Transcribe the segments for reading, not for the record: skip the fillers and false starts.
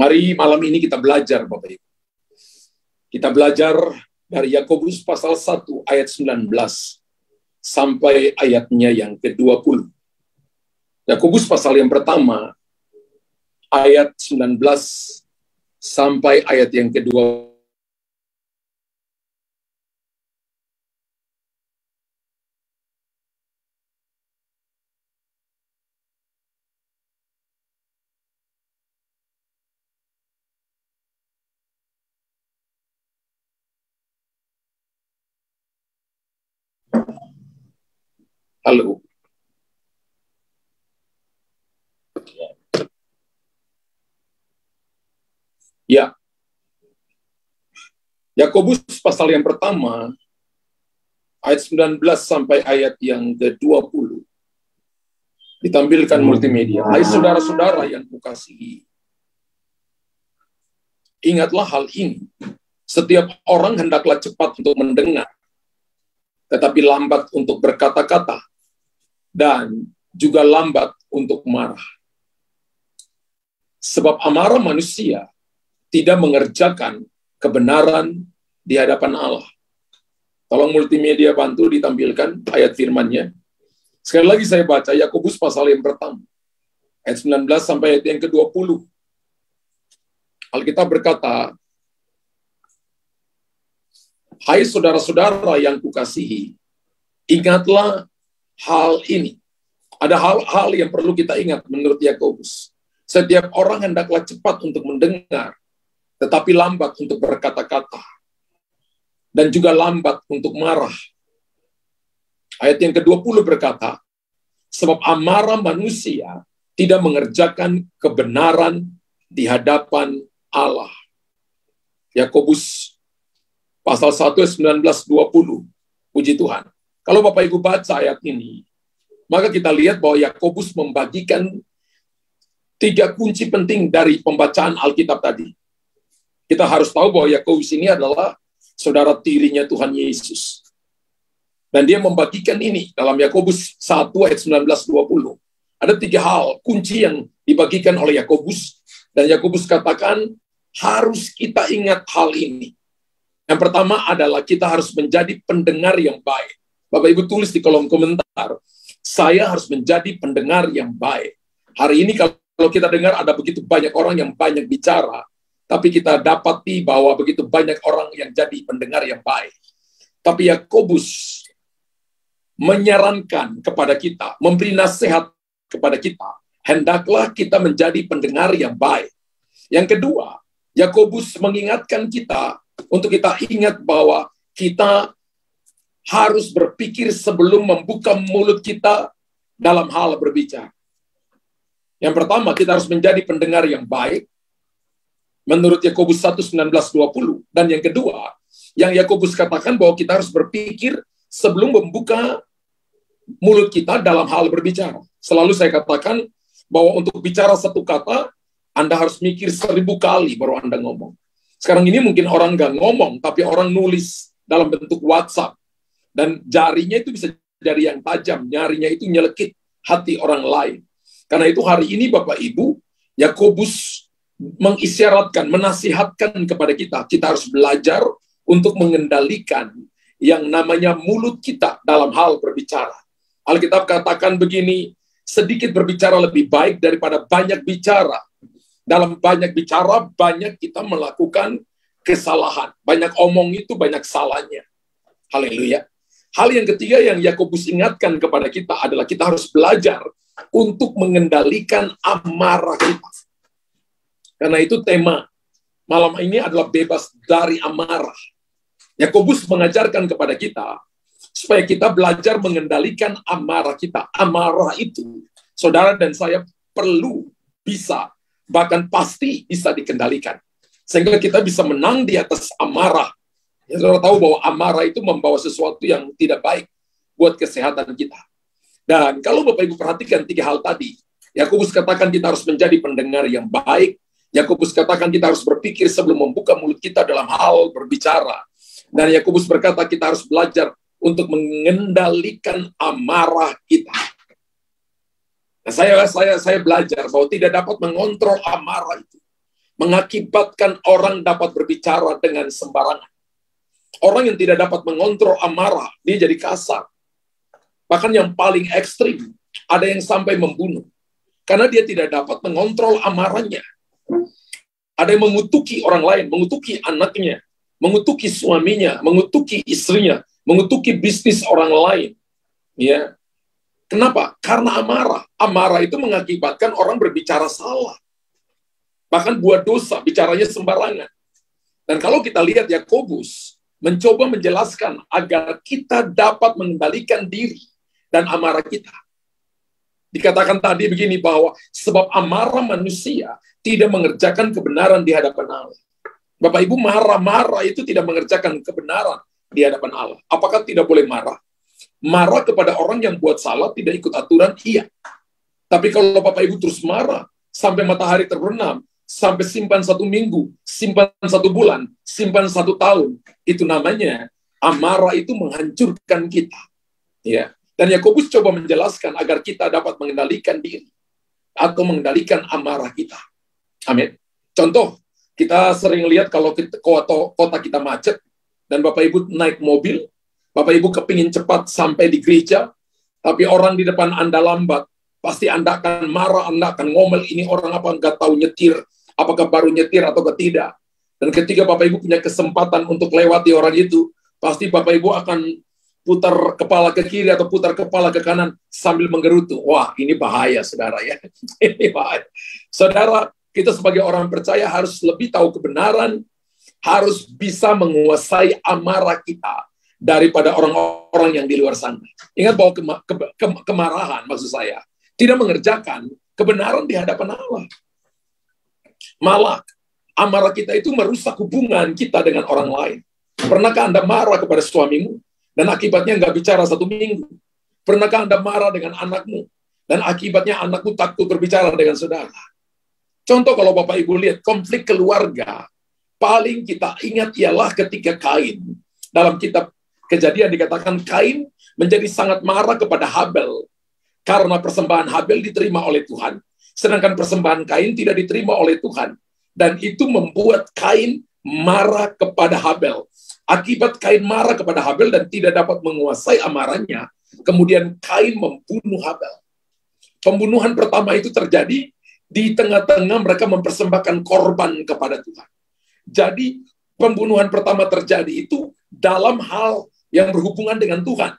Hari malam ini kita belajar, Bapak Ibu. Kita belajar dari Yakobus pasal 1 ayat 19 sampai ayatnya yang ke-20. Yakobus pasal yang pertama ayat 19 sampai ayat yang ke-20. Halo. Ya. Yakobus pasal yang pertama ayat 19 sampai ayat yang ke-20. Ditampilkan multimedia. Hai saudara-saudara yang kukasihi, ingatlah hal ini. Setiap orang hendaklah cepat untuk mendengar, tetapi lambat untuk berkata-kata, dan juga lambat untuk marah. Sebab amarah manusia tidak mengerjakan kebenaran di hadapan Allah. Tolong multimedia bantu ditampilkan ayat firman-Nya. Sekali lagi saya baca Yakobus pasal yang pertama, ayat 19 sampai ayat yang ke-20. Alkitab berkata, hai saudara-saudara yang kukasihi, ingatlah hal ini. Ada hal-hal yang perlu kita ingat menurut Yakobus. Setiap orang hendaklah cepat untuk mendengar, tetapi lambat untuk berkata-kata, dan juga lambat untuk marah. Ayat yang ke-20 berkata, sebab amarah manusia tidak mengerjakan kebenaran di hadapan Allah. Yakobus pasal 1 ayat 19-20. Puji Tuhan. Kalau Bapak Ibu baca ayat ini, maka kita lihat bahwa Yakobus membagikan 3 kunci penting dari pembacaan Alkitab tadi. Kita harus tahu bahwa Yakobus ini adalah saudara tirinya Tuhan Yesus. Dan dia membagikan ini dalam Yakobus 1 ayat 19-20. Ada 3 hal kunci yang dibagikan oleh Yakobus, dan Yakobus katakan harus kita ingat hal ini. Yang pertama adalah kita harus menjadi pendengar yang baik. Bapak Ibu tulis di kolom komentar, saya harus menjadi pendengar yang baik. Hari ini kalau kita dengar ada begitu banyak orang yang banyak bicara, tapi kita dapati bahwa begitu banyak orang yang jadi pendengar yang baik. Tapi Yakobus menyarankan kepada kita, memberi nasihat kepada kita, hendaklah kita menjadi pendengar yang baik. Yang kedua, Yakobus mengingatkan kita untuk kita ingat bahwa kita harus berpikir sebelum membuka mulut kita dalam hal berbicara. Yang pertama, kita harus menjadi pendengar yang baik menurut Yakobus 1, 19-20. Dan yang kedua, yang Yakobus katakan bahwa kita harus berpikir sebelum membuka mulut kita dalam hal berbicara. Selalu saya katakan bahwa untuk bicara satu kata, Anda harus mikir 1000 kali baru Anda ngomong. Sekarang ini mungkin orang nggak ngomong, tapi orang nulis dalam bentuk WhatsApp. Dan jarinya itu bisa jari yang tajam, nyarinya itu nyelekit hati orang lain. Karena itu hari ini Bapak Ibu, Yakobus mengisyaratkan, menasihatkan kepada kita, kita harus belajar untuk mengendalikan yang namanya mulut kita dalam hal berbicara. Alkitab katakan begini, sedikit berbicara lebih baik daripada banyak bicara. Dalam banyak bicara, banyak kita melakukan kesalahan. Banyak omong itu banyak salahnya. Haleluya. Hal yang ketiga yang Yakobus ingatkan kepada kita adalah kita harus belajar untuk mengendalikan amarah kita. Karena itu tema malam ini adalah bebas dari amarah. Yakobus mengajarkan kepada kita supaya kita belajar mengendalikan amarah kita. Amarah itu, saudara dan saya perlu bisa, bahkan pasti bisa dikendalikan. Sehingga kita bisa menang di atas amarah. Ya, saudara tahu bahwa amarah itu membawa sesuatu yang tidak baik buat kesehatan kita. Dan kalau Bapak Ibu perhatikan 3 hal tadi, Yakobus katakan kita harus menjadi pendengar yang baik. Yakobus katakan kita harus berpikir sebelum membuka mulut kita dalam hal berbicara. Dan Yakobus berkata kita harus belajar untuk mengendalikan amarah kita. Nah, saya belajar bahwa tidak dapat mengontrol amarah itu. mengakibatkan orang dapat berbicara dengan sembarangan. Orang yang tidak dapat mengontrol amarah, dia jadi kasar. Bahkan yang paling ekstrim, ada yang sampai membunuh. Karena dia tidak dapat mengontrol amarahnya. Ada yang mengutuki orang lain, mengutuki anaknya, mengutuki suaminya, mengutuki istrinya, mengutuki bisnis orang lain. Ya. Kenapa? Karena amarah. Amarah itu mengakibatkan orang berbicara salah. Bahkan buat dosa, bicaranya sembarangan. Dan kalau kita lihat Yakobus mencoba menjelaskan agar kita dapat mengendalikan diri dan amarah kita. Dikatakan tadi begini bahwa sebab amarah manusia tidak mengerjakan kebenaran di hadapan Allah. Bapak Ibu, marah-marah itu tidak mengerjakan kebenaran di hadapan Allah. Apakah tidak boleh marah? Marah kepada orang yang buat salah, tidak ikut aturan, iya. Tapi kalau Bapak Ibu terus marah sampai matahari terbenam, sampai simpan 1 minggu, simpan 1 bulan, simpan 1 tahun, itu namanya amarah itu menghancurkan kita. Ya. Dan Yakobus coba menjelaskan agar kita dapat mengendalikan diri atau mengendalikan amarah kita. Amin. Contoh, kita sering lihat kalau kota kita macet dan Bapak Ibu naik mobil, Bapak Ibu kepingin cepat sampai di gereja, tapi orang di depan Anda lambat, pasti Anda akan marah, Anda akan ngomel, ini orang apa nggak tahu nyetir, apakah baru nyetir atau tidak. Dan ketika Bapak Ibu punya kesempatan untuk lewati orang itu, pasti Bapak Ibu akan putar kepala ke kiri atau putar kepala ke kanan sambil menggerutu. Wah, ini bahaya, saudara ya. Ini bahaya. Saudara, kita sebagai orang percaya harus lebih tahu kebenaran, harus bisa menguasai amarah kita daripada orang-orang yang di luar sana. Ingat bahwa kemarahan, maksud saya, tidak mengerjakan kebenaran di hadapan Allah. Malah, amarah kita itu merusak hubungan kita dengan orang lain. Pernahkah Anda marah kepada suamimu, dan akibatnya nggak bicara 1 minggu? Pernahkah Anda marah dengan anakmu, dan akibatnya anakmu takut berbicara dengan saudara? Contoh kalau Bapak Ibu lihat konflik keluarga, paling kita ingat ialah ketika Kain. Dalam kitab Kejadian dikatakan Kain menjadi sangat marah kepada Habel, karena persembahan Habel diterima oleh Tuhan, sedangkan persembahan Kain tidak diterima oleh Tuhan. Dan itu membuat Kain marah kepada Habel. Akibat Kain marah kepada Habel dan tidak dapat menguasai amarahnya, kemudian Kain membunuh Habel. Pembunuhan pertama itu terjadi di tengah-tengah mereka mempersembahkan korban kepada Tuhan. Jadi pembunuhan pertama terjadi itu dalam hal yang berhubungan dengan Tuhan.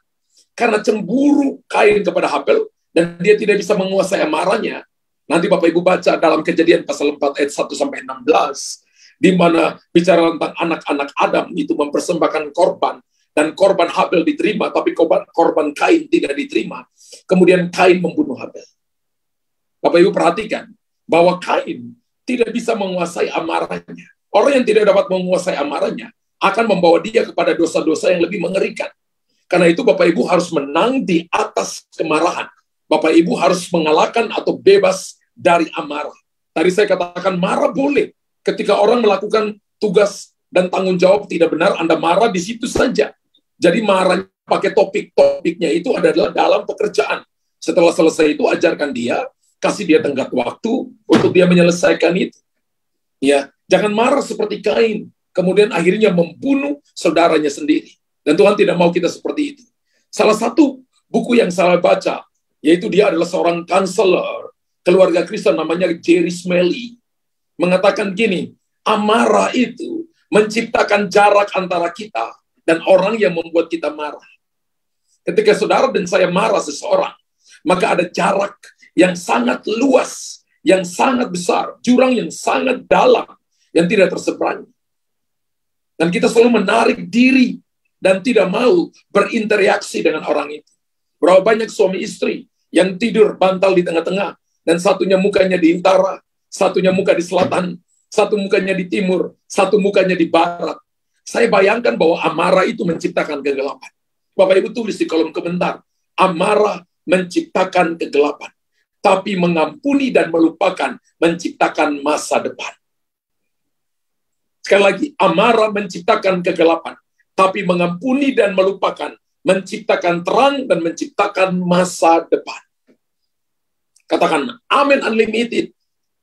Karena cemburu Kain kepada Habel dan dia tidak bisa menguasai amarahnya. Nanti Bapak Ibu baca dalam Kejadian pasal 4 ayat 1 sampai 16, di mana bicara tentang anak-anak Adam itu mempersembahkan korban, dan korban Habel diterima, tapi korban Kain tidak diterima. Kemudian Kain membunuh Habel. Bapak Ibu perhatikan bahwa Kain tidak bisa menguasai amarahnya. Orang yang tidak dapat menguasai amarahnya akan membawa dia kepada dosa-dosa yang lebih mengerikan. Karena itu Bapak Ibu harus menang di atas kemarahan. Bapak Ibu harus mengalahkan atau bebas dari amarah. Tadi saya katakan marah boleh. Ketika orang melakukan tugas dan tanggung jawab tidak benar, Anda marah di situ saja. Jadi marahnya pakai topik-topiknya itu adalah dalam pekerjaan. Setelah selesai itu ajarkan dia, kasih dia tenggat waktu untuk dia menyelesaikan itu. Ya, jangan marah seperti Kain, kemudian akhirnya membunuh saudaranya sendiri. Dan Tuhan tidak mau kita seperti itu. Salah satu buku yang saya baca, yaitu dia adalah seorang kanselor keluarga Kristen namanya Jerry Smalley, mengatakan gini, amarah itu menciptakan jarak antara kita dan orang yang membuat kita marah. Ketika saudara dan saya marah seseorang, maka ada jarak yang sangat luas, yang sangat besar, jurang yang sangat dalam, yang tidak terseberangi. Dan kita selalu menarik diri dan tidak mau berinteraksi dengan orang itu. Berapa banyak suami istri yang tidur bantal di tengah-tengah, dan satunya mukanya di utara, satunya muka di selatan, satu mukanya di timur, satu mukanya di barat. Saya bayangkan bahwa amarah itu menciptakan kegelapan. Bapak Ibu tulis di kolom komentar, amarah menciptakan kegelapan, tapi mengampuni dan melupakan menciptakan masa depan. Sekali lagi, amarah menciptakan kegelapan, tapi mengampuni dan melupakan menciptakan terang dan menciptakan masa depan. Katakan, amin unlimited.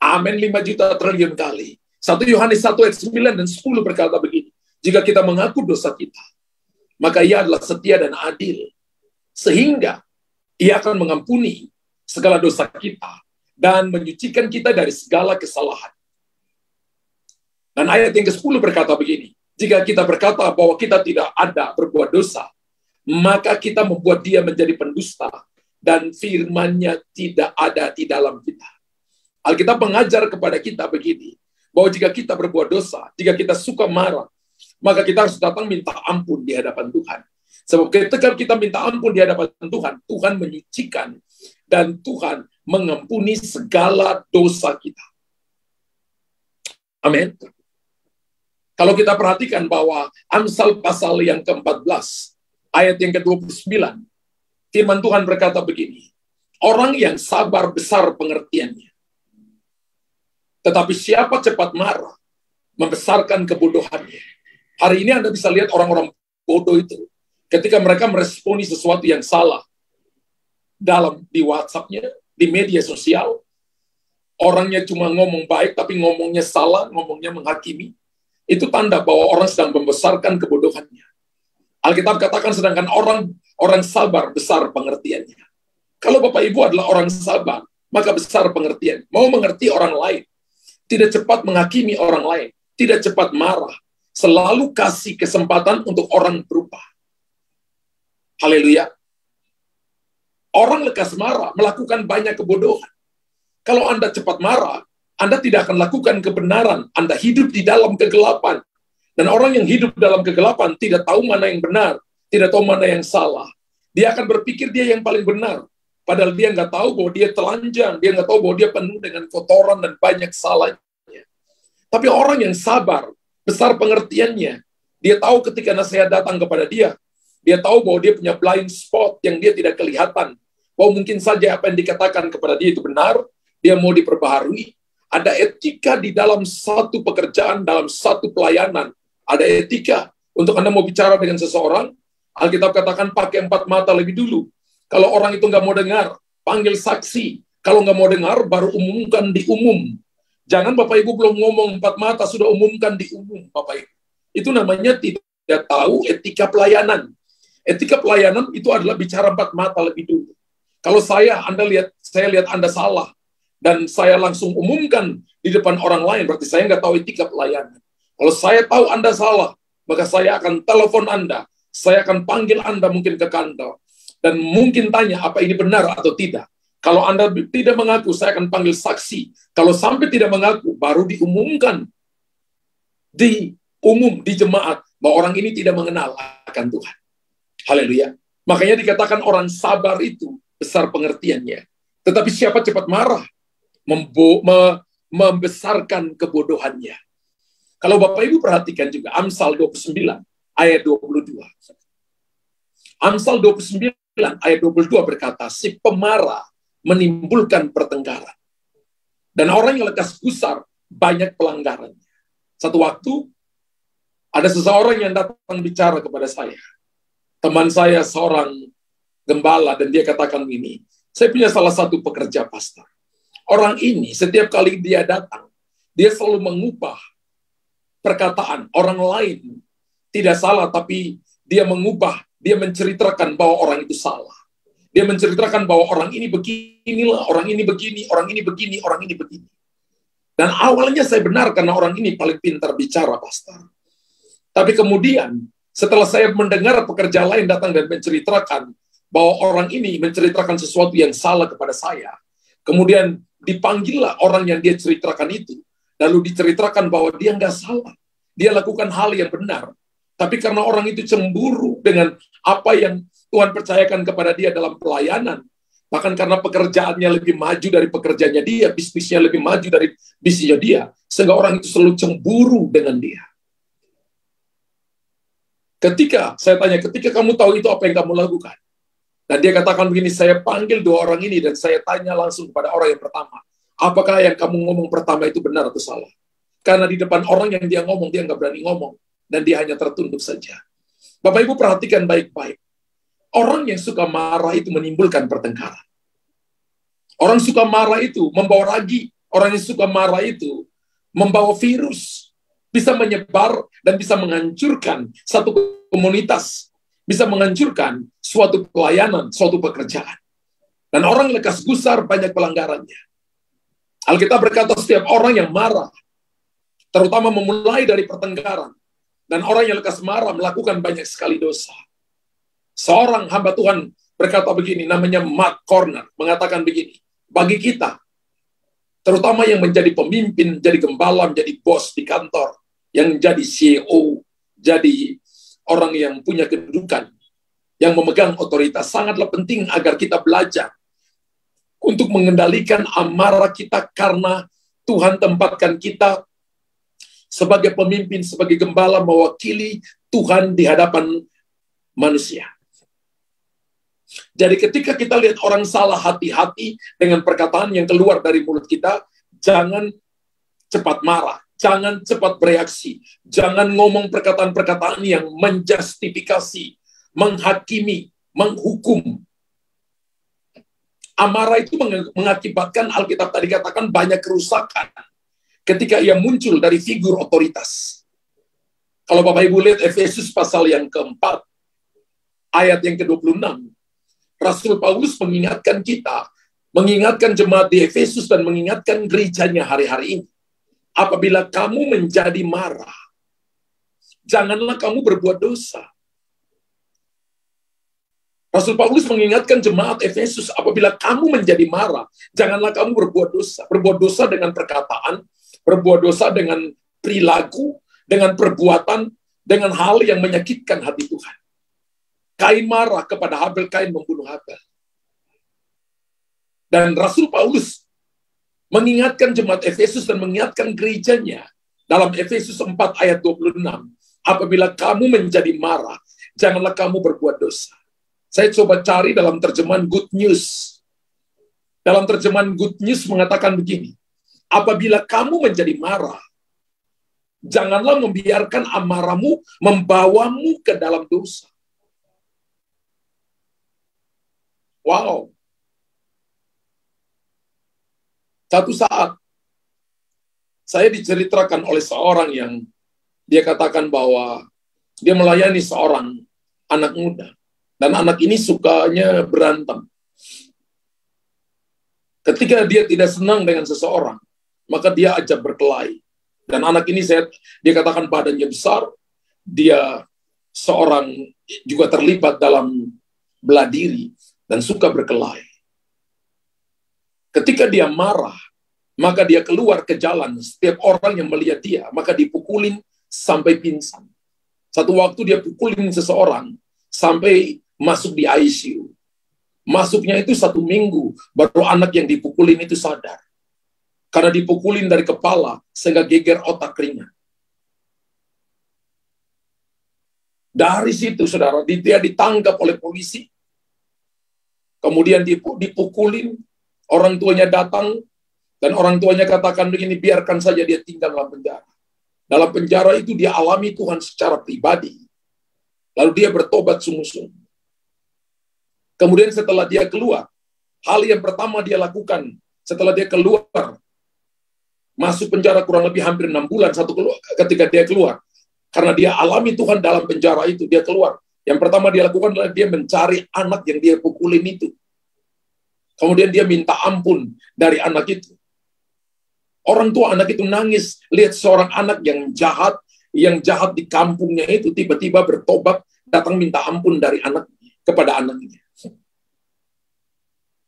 Amin 5 juta triliun kali. 1 Yohanes 1 ayat 9 dan 10 berkata begini, jika kita mengaku dosa kita, maka Ia adalah setia dan adil, sehingga Ia akan mengampuni segala dosa kita dan menyucikan kita dari segala kesalahan. Dan ayat yang ke-10 berkata begini, jika kita berkata bahwa kita tidak ada berbuat dosa, maka kita membuat Dia menjadi pendusta, dan firman-Nya tidak ada di dalam kita. Alkitab mengajar kepada kita begini, bahwa jika kita berbuat dosa, jika kita suka marah, maka kita harus datang minta ampun di hadapan Tuhan. Sebab ketika kita minta ampun di hadapan Tuhan, Tuhan menyucikan dan Tuhan mengampuni segala dosa kita. Amin. Kalau kita perhatikan bahwa Amsal pasal yang ke-14, ayat yang ke-29, firman Tuhan berkata begini, orang yang sabar besar pengertiannya, tetapi siapa cepat marah, membesarkan kebodohannya. Hari ini Anda bisa lihat orang-orang bodoh itu, ketika mereka meresponi sesuatu yang salah, di WhatsApp-nya, di media sosial, orangnya cuma ngomong baik, tapi ngomongnya salah, ngomongnya menghakimi, itu tanda bahwa orang sedang membesarkan kebodohannya. Alkitab katakan sedangkan orang sabar besar pengertiannya. Kalau Bapak Ibu adalah orang sabar, maka besar pengertian. Mau mengerti orang lain, tidak cepat menghakimi orang lain, tidak cepat marah, selalu kasih kesempatan untuk orang berubah. Haleluya. Orang lekas marah, melakukan banyak kebodohan. Kalau Anda cepat marah, Anda tidak akan lakukan kebenaran. Anda hidup di dalam kegelapan. Dan orang yang hidup dalam kegelapan tidak tahu mana yang benar, tidak tahu mana yang salah. Dia akan berpikir dia yang paling benar. Padahal dia nggak tahu bahwa dia telanjang, dia nggak tahu bahwa dia penuh dengan kotoran dan banyak salahnya. Tapi orang yang sabar, besar pengertiannya, dia tahu ketika nasihat datang kepada dia tahu bahwa dia punya blind spot yang dia tidak kelihatan. Bahwa mungkin saja apa yang dikatakan kepada dia itu benar, dia mau diperbaharui. Ada etika di dalam satu pekerjaan, dalam satu pelayanan. Ada etika. Untuk Anda mau bicara dengan seseorang, Alkitab katakan pakai 4 mata lebih dulu. Kalau orang itu nggak mau dengar, panggil saksi. Kalau nggak mau dengar, baru umumkan di umum. Jangan Bapak Ibu belum ngomong 4 mata, sudah umumkan di umum, Bapak Ibu. Itu namanya tidak tahu etika pelayanan. Etika pelayanan itu adalah bicara 4 mata lebih dulu. Kalau saya lihat Anda salah, dan saya langsung umumkan di depan orang lain, berarti saya nggak tahu etika pelayanan. Kalau saya tahu Anda salah, maka saya akan telepon Anda, saya akan panggil Anda mungkin ke kantor, dan mungkin tanya apa ini benar atau tidak. Kalau Anda tidak mengaku, saya akan panggil saksi. Kalau sampai tidak mengaku, baru diumumkan di jemaat bahwa orang ini tidak mengenal akan Tuhan. Haleluya. Makanya dikatakan orang sabar itu besar pengertiannya. Tetapi siapa cepat marah, membesarkan kebodohannya. Kalau Bapak Ibu perhatikan juga Amsal 29 ayat 22. Amsal 29 ayat 22 berkata, si pemarah menimbulkan pertengkaran. Dan orang yang lekas gusar banyak pelanggarannya. Satu waktu ada seseorang yang datang bicara kepada saya. Teman saya seorang gembala dan dia katakan begini, saya punya salah satu pekerja pastor. Orang ini setiap kali dia datang, dia selalu mengubah perkataan orang lain. Tidak salah, tapi dia mengubah, dia menceritakan bahwa orang itu salah. Dia menceritakan bahwa orang ini beginilah, orang ini begini, orang ini begini, orang ini begini. Dan awalnya saya benar karena orang ini paling pintar bicara, pastor. Tapi kemudian setelah saya mendengar pekerja lain datang dan menceritakan bahwa orang ini menceritakan sesuatu yang salah kepada saya, kemudian dipanggillah orang yang dia ceritakan itu, lalu diceritakan bahwa dia nggak salah, dia lakukan hal yang benar. Tapi karena orang itu cemburu dengan apa yang Tuhan percayakan kepada dia dalam pelayanan, bahkan karena pekerjaannya lebih maju dari pekerjaannya dia, bisnisnya lebih maju dari bisnisnya dia, sehingga orang itu selalu cemburu dengan dia. Ketika kamu tahu itu apa yang kamu lakukan? Dan dia katakan begini, saya panggil 2 orang ini dan saya tanya langsung kepada orang yang pertama, apakah yang kamu ngomong pertama itu benar atau salah? Karena di depan orang yang dia ngomong, dia nggak berani ngomong, dan dia hanya tertunduk saja. Bapak Ibu perhatikan baik-baik. Orang yang suka marah itu menimbulkan pertengkaran. Orang suka marah itu membawa ragi. Orang yang suka marah itu membawa virus, bisa menyebar dan bisa menghancurkan satu komunitas, bisa menghancurkan suatu pelayanan, suatu pekerjaan. Dan orang lekas gusar banyak pelanggarannya. Alkitab berkata setiap orang yang marah, terutama memulai dari pertengkaran, dan orang yang lekas marah melakukan banyak sekali dosa. Seorang hamba Tuhan berkata begini, namanya Matt Corner, mengatakan begini, bagi kita, terutama yang menjadi pemimpin, jadi gembala, menjadi bos di kantor, yang jadi CEO, jadi orang yang punya kedudukan, yang memegang otoritas, sangatlah penting agar kita belajar untuk mengendalikan amarah kita, karena Tuhan tempatkan kita sebagai pemimpin, sebagai gembala, mewakili Tuhan di hadapan manusia. Jadi ketika kita lihat orang salah, hati-hati dengan perkataan yang keluar dari mulut kita. Jangan cepat marah, jangan cepat bereaksi, jangan ngomong perkataan-perkataan yang menjustifikasi, menghakimi, menghukum. Amarah itu mengakibatkan, Alkitab tadi katakan, banyak kerusakan ketika ia muncul dari figur otoritas. Kalau Bapak Ibu lihat Efesus pasal yang keempat, ayat yang ke-26, Rasul Paulus mengingatkan kita, mengingatkan jemaat di Efesus dan mengingatkan gerejanya hari-hari ini. Apabila kamu menjadi marah, janganlah kamu berbuat dosa. Rasul Paulus mengingatkan jemaat Efesus, apabila kamu menjadi marah, janganlah kamu berbuat dosa. Berbuat dosa dengan perkataan, berbuat dosa dengan perilaku, dengan perbuatan, dengan hal yang menyakitkan hati Tuhan. Kain marah kepada Habel, Kain membunuh Habel. Dan Rasul Paulus mengingatkan jemaat Efesus dan mengingatkan gerejanya dalam Efesus 4 ayat 26. Apabila kamu menjadi marah, janganlah kamu berbuat dosa. Saya coba cari dalam terjemahan Good News. Dalam terjemahan Good News mengatakan begini. Apabila kamu menjadi marah, janganlah membiarkan amarahmu membawamu ke dalam dosa. Wow. Satu saat, saya diceritakan oleh seorang yang dia katakan bahwa dia melayani seorang anak muda. Dan anak ini sukanya berantem. Ketika dia tidak senang dengan seseorang, maka dia ajak berkelahi. Dan anak ini dia katakan badannya besar, dia seorang juga terlibat dalam bela diri, dan suka berkelahi. Ketika dia marah, maka dia keluar ke jalan. Setiap orang yang melihat dia, maka dipukulin sampai pingsan. Satu waktu dia pukulin seseorang, sampai masuk di ICU. Masuknya itu 1 minggu, baru anak yang dipukulin itu sadar. Karena dipukulin dari kepala, sehingga geger otak ringan. Dari situ, saudara, dia ditangkap oleh polisi. Kemudian dipukulin, orang tuanya datang, dan orang tuanya katakan begini, biarkan saja dia tinggal dalam penjara. Dalam penjara itu dia alami Tuhan secara pribadi. Lalu dia bertobat sungguh-sungguh. Kemudian setelah dia keluar, hal yang pertama dia lakukan, setelah dia keluar, masuk penjara kurang lebih hampir 6 bulan, ketika dia keluar, karena dia alami Tuhan dalam penjara itu, dia keluar. Yang pertama dia lakukan adalah dia mencari anak yang dia pukulin itu. Kemudian dia minta ampun dari anak itu. Orang tua anak itu nangis, lihat seorang anak yang jahat di kampungnya itu tiba-tiba bertobat, datang minta ampun dari anak kepada anaknya.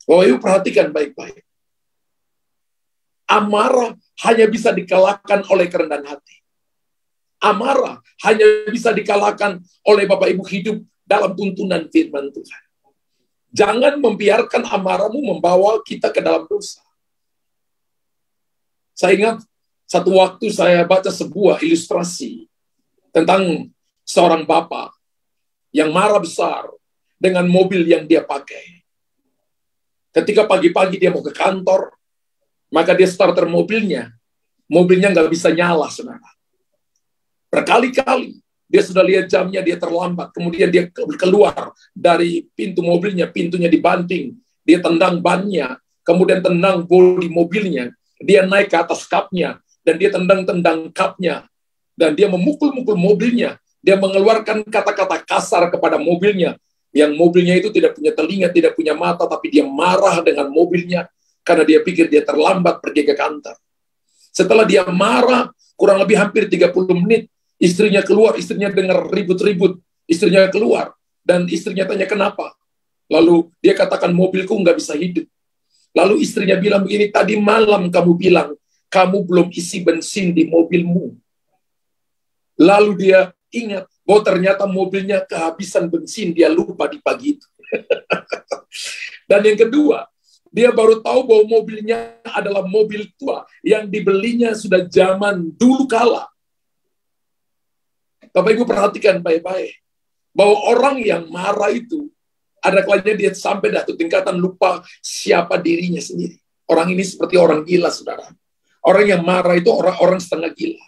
Bapak Ibu perhatikan baik-baik. Amarah hanya bisa dikalahkan oleh kerendahan hati. Amarah hanya bisa dikalahkan oleh Bapak Ibu hidup dalam tuntunan firman Tuhan. Jangan membiarkan amarahmu membawa kita ke dalam dosa. Saya ingat satu waktu saya baca sebuah ilustrasi tentang seorang bapak yang marah besar dengan mobil yang dia pakai. Ketika pagi-pagi dia mau ke kantor, maka dia starter mobilnya nggak bisa nyala, saudara. Berkali-kali dia sudah lihat jamnya, dia terlambat. Kemudian dia keluar dari pintu mobilnya, pintunya dibanting. Dia tendang bannya, kemudian tendang bodi mobilnya. Dia naik ke atas kapnya, dan dia tendang-tendang kapnya, dan dia memukul-mukul mobilnya, dia mengeluarkan kata-kata kasar kepada mobilnya, yang mobilnya itu tidak punya telinga, tidak punya mata, tapi dia marah dengan mobilnya, karena dia pikir dia terlambat pergi ke kantor. Setelah dia marah, kurang lebih hampir 30 menit, istrinya keluar, istrinya dengar ribut-ribut, istrinya keluar, dan istrinya tanya kenapa. Lalu dia katakan, mobilku nggak bisa hidup. Lalu istrinya bilang begini, tadi malam kamu bilang, kamu belum isi bensin di mobilmu. Lalu dia ingat bahwa ternyata mobilnya kehabisan bensin, dia lupa di pagi itu. Dan yang kedua, dia baru tahu bahwa mobilnya adalah mobil tua yang dibelinya sudah zaman dulu kala. Bapak Ibu perhatikan baik-baik bahwa orang yang marah itu ada kalanya dia sampai satu tingkatan lupa siapa dirinya sendiri. Orang ini seperti orang gila, saudara. Orang yang marah itu orang setengah gila.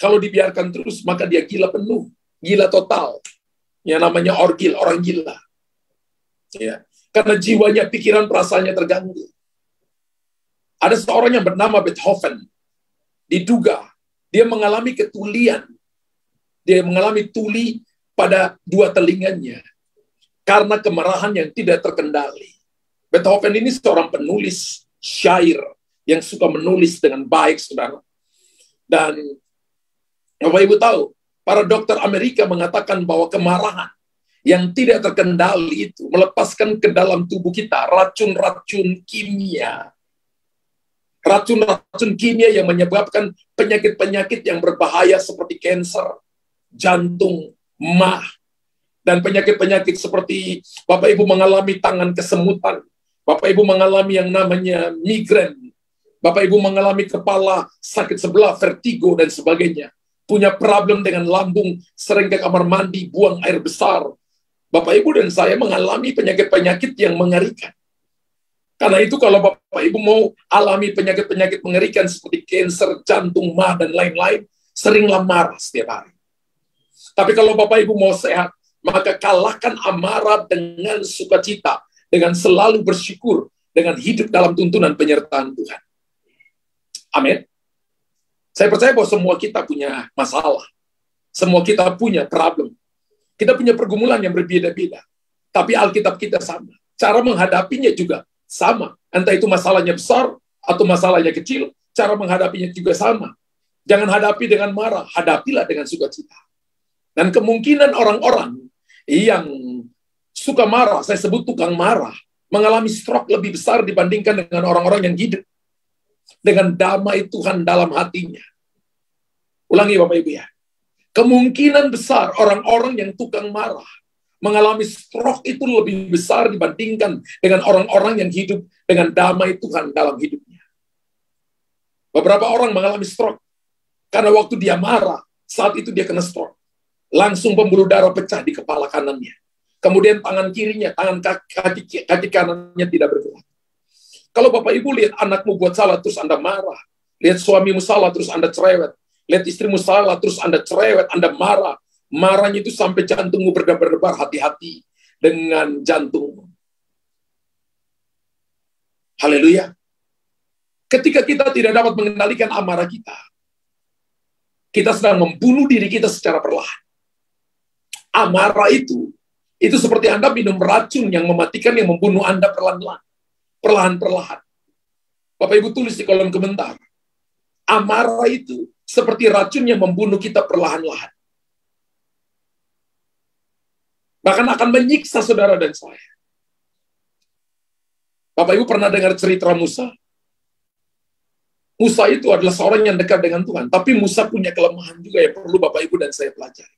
Kalau dibiarkan terus, maka dia gila penuh, gila total. Yang namanya orgil, orang gila. Ya. Karena jiwanya, pikiran, perasaannya terganggu. Ada seorang yang bernama Beethoven. Diduga, dia mengalami ketulian. Dia mengalami tuli pada dua telinganya. Karena kemarahan yang tidak terkendali. Beethoven ini seorang penulis syair yang suka menulis dengan baik, saudara. Dan Bapak Ibu tahu, para dokter Amerika mengatakan bahwa kemarahan yang tidak terkendali itu melepaskan ke dalam tubuh kita racun-racun kimia. Racun-racun kimia yang menyebabkan penyakit-penyakit yang berbahaya seperti kanker, jantung, MAH, dan penyakit-penyakit seperti Bapak Ibu mengalami tangan kesemutan, Bapak Ibu mengalami yang namanya migrain, Bapak Ibu mengalami kepala sakit sebelah, vertigo, dan sebagainya. Punya problem dengan lambung, sering ke kamar mandi, buang air besar. Bapak Ibu dan saya mengalami penyakit-penyakit yang mengerikan. Karena itu kalau Bapak Ibu mau alami penyakit-penyakit mengerikan seperti kanker, jantung, MAH, dan lain-lain, seringlah marah setiap hari. Tapi kalau Bapak Ibu mau sehat, maka kalahkan amarah dengan sukacita, dengan selalu bersyukur, dengan hidup dalam tuntunan penyertaan Tuhan. Amin. Saya percaya bahwa semua kita punya masalah. Semua kita punya problem. Kita punya pergumulan yang berbeda-beda. Tapi Alkitab kita sama. Cara menghadapinya juga sama. Entah itu masalahnya besar atau masalahnya kecil, cara menghadapinya juga sama. Jangan hadapi dengan marah, hadapilah dengan sukacita. Dan kemungkinan orang-orang yang suka marah, saya sebut tukang marah, mengalami stroke lebih besar dibandingkan dengan orang-orang yang hidup dengan damai Tuhan dalam hatinya. Ulangi Bapak Ibu ya. Kemungkinan besar orang-orang yang tukang marah mengalami stroke itu lebih besar dibandingkan dengan orang-orang yang hidup dengan damai Tuhan dalam hidupnya. Beberapa orang mengalami stroke karena waktu dia marah, saat itu dia kena stroke. Langsung pembuluh darah pecah di kepala kanannya. Kemudian tangan kirinya, kaki kanannya tidak bergerak. Kalau Bapak Ibu lihat anakmu buat salah terus Anda marah, lihat suamimu salah terus Anda cerewet, lihat istrimu salah terus Anda cerewet, Anda marah, marahnya itu sampai jantungmu berdebar-debar, hati-hati dengan jantungmu. Haleluya. Ketika kita tidak dapat mengendalikan amarah kita sedang membunuh diri kita secara perlahan. Amarah itu seperti Anda minum racun yang mematikan, yang membunuh Anda perlahan-perlahan. Bapak Ibu tulis di kolom komentar. Amarah itu seperti racun yang membunuh kita perlahan-lahan. Bahkan akan menyiksa saudara dan saya. Bapak Ibu pernah dengar cerita Musa? Musa itu adalah seorang yang dekat dengan Tuhan. Tapi Musa punya kelemahan juga yang perlu Bapak Ibu dan saya pelajari.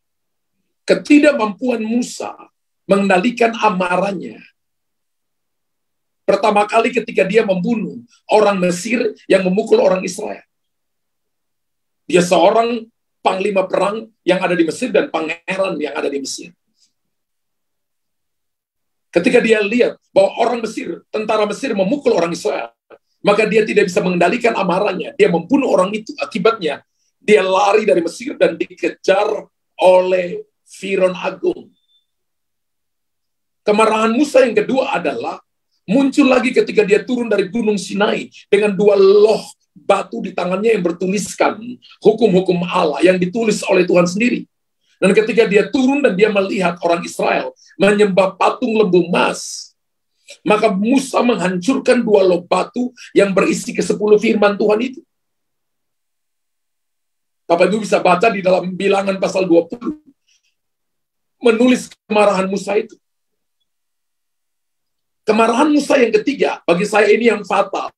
Ketidakmampuan Musa mengendalikan amarahnya. Pertama kali ketika dia membunuh orang Mesir yang memukul orang Israel. Dia seorang panglima perang yang ada di Mesir dan pangeran yang ada di Mesir. Ketika dia lihat bahwa orang Mesir, tentara Mesir memukul orang Israel, maka dia tidak bisa mengendalikan amarahnya. Dia membunuh orang itu. Akibatnya, dia lari dari Mesir dan dikejar oleh Firaun Agung. Kemarahan Musa yang kedua adalah muncul lagi ketika dia turun dari Gunung Sinai dengan dua loh batu di tangannya yang bertuliskan hukum-hukum Allah yang ditulis oleh Tuhan sendiri. Dan ketika dia turun dan dia melihat orang Israel menyembah patung lembu emas, maka Musa menghancurkan 2 lob batu yang berisi ke-10 firman Tuhan itu. Bapak Ibu bisa baca di dalam Bilangan pasal 20. Menulis kemarahan Musa itu. Kemarahan Musa yang ketiga, bagi saya ini yang fatal,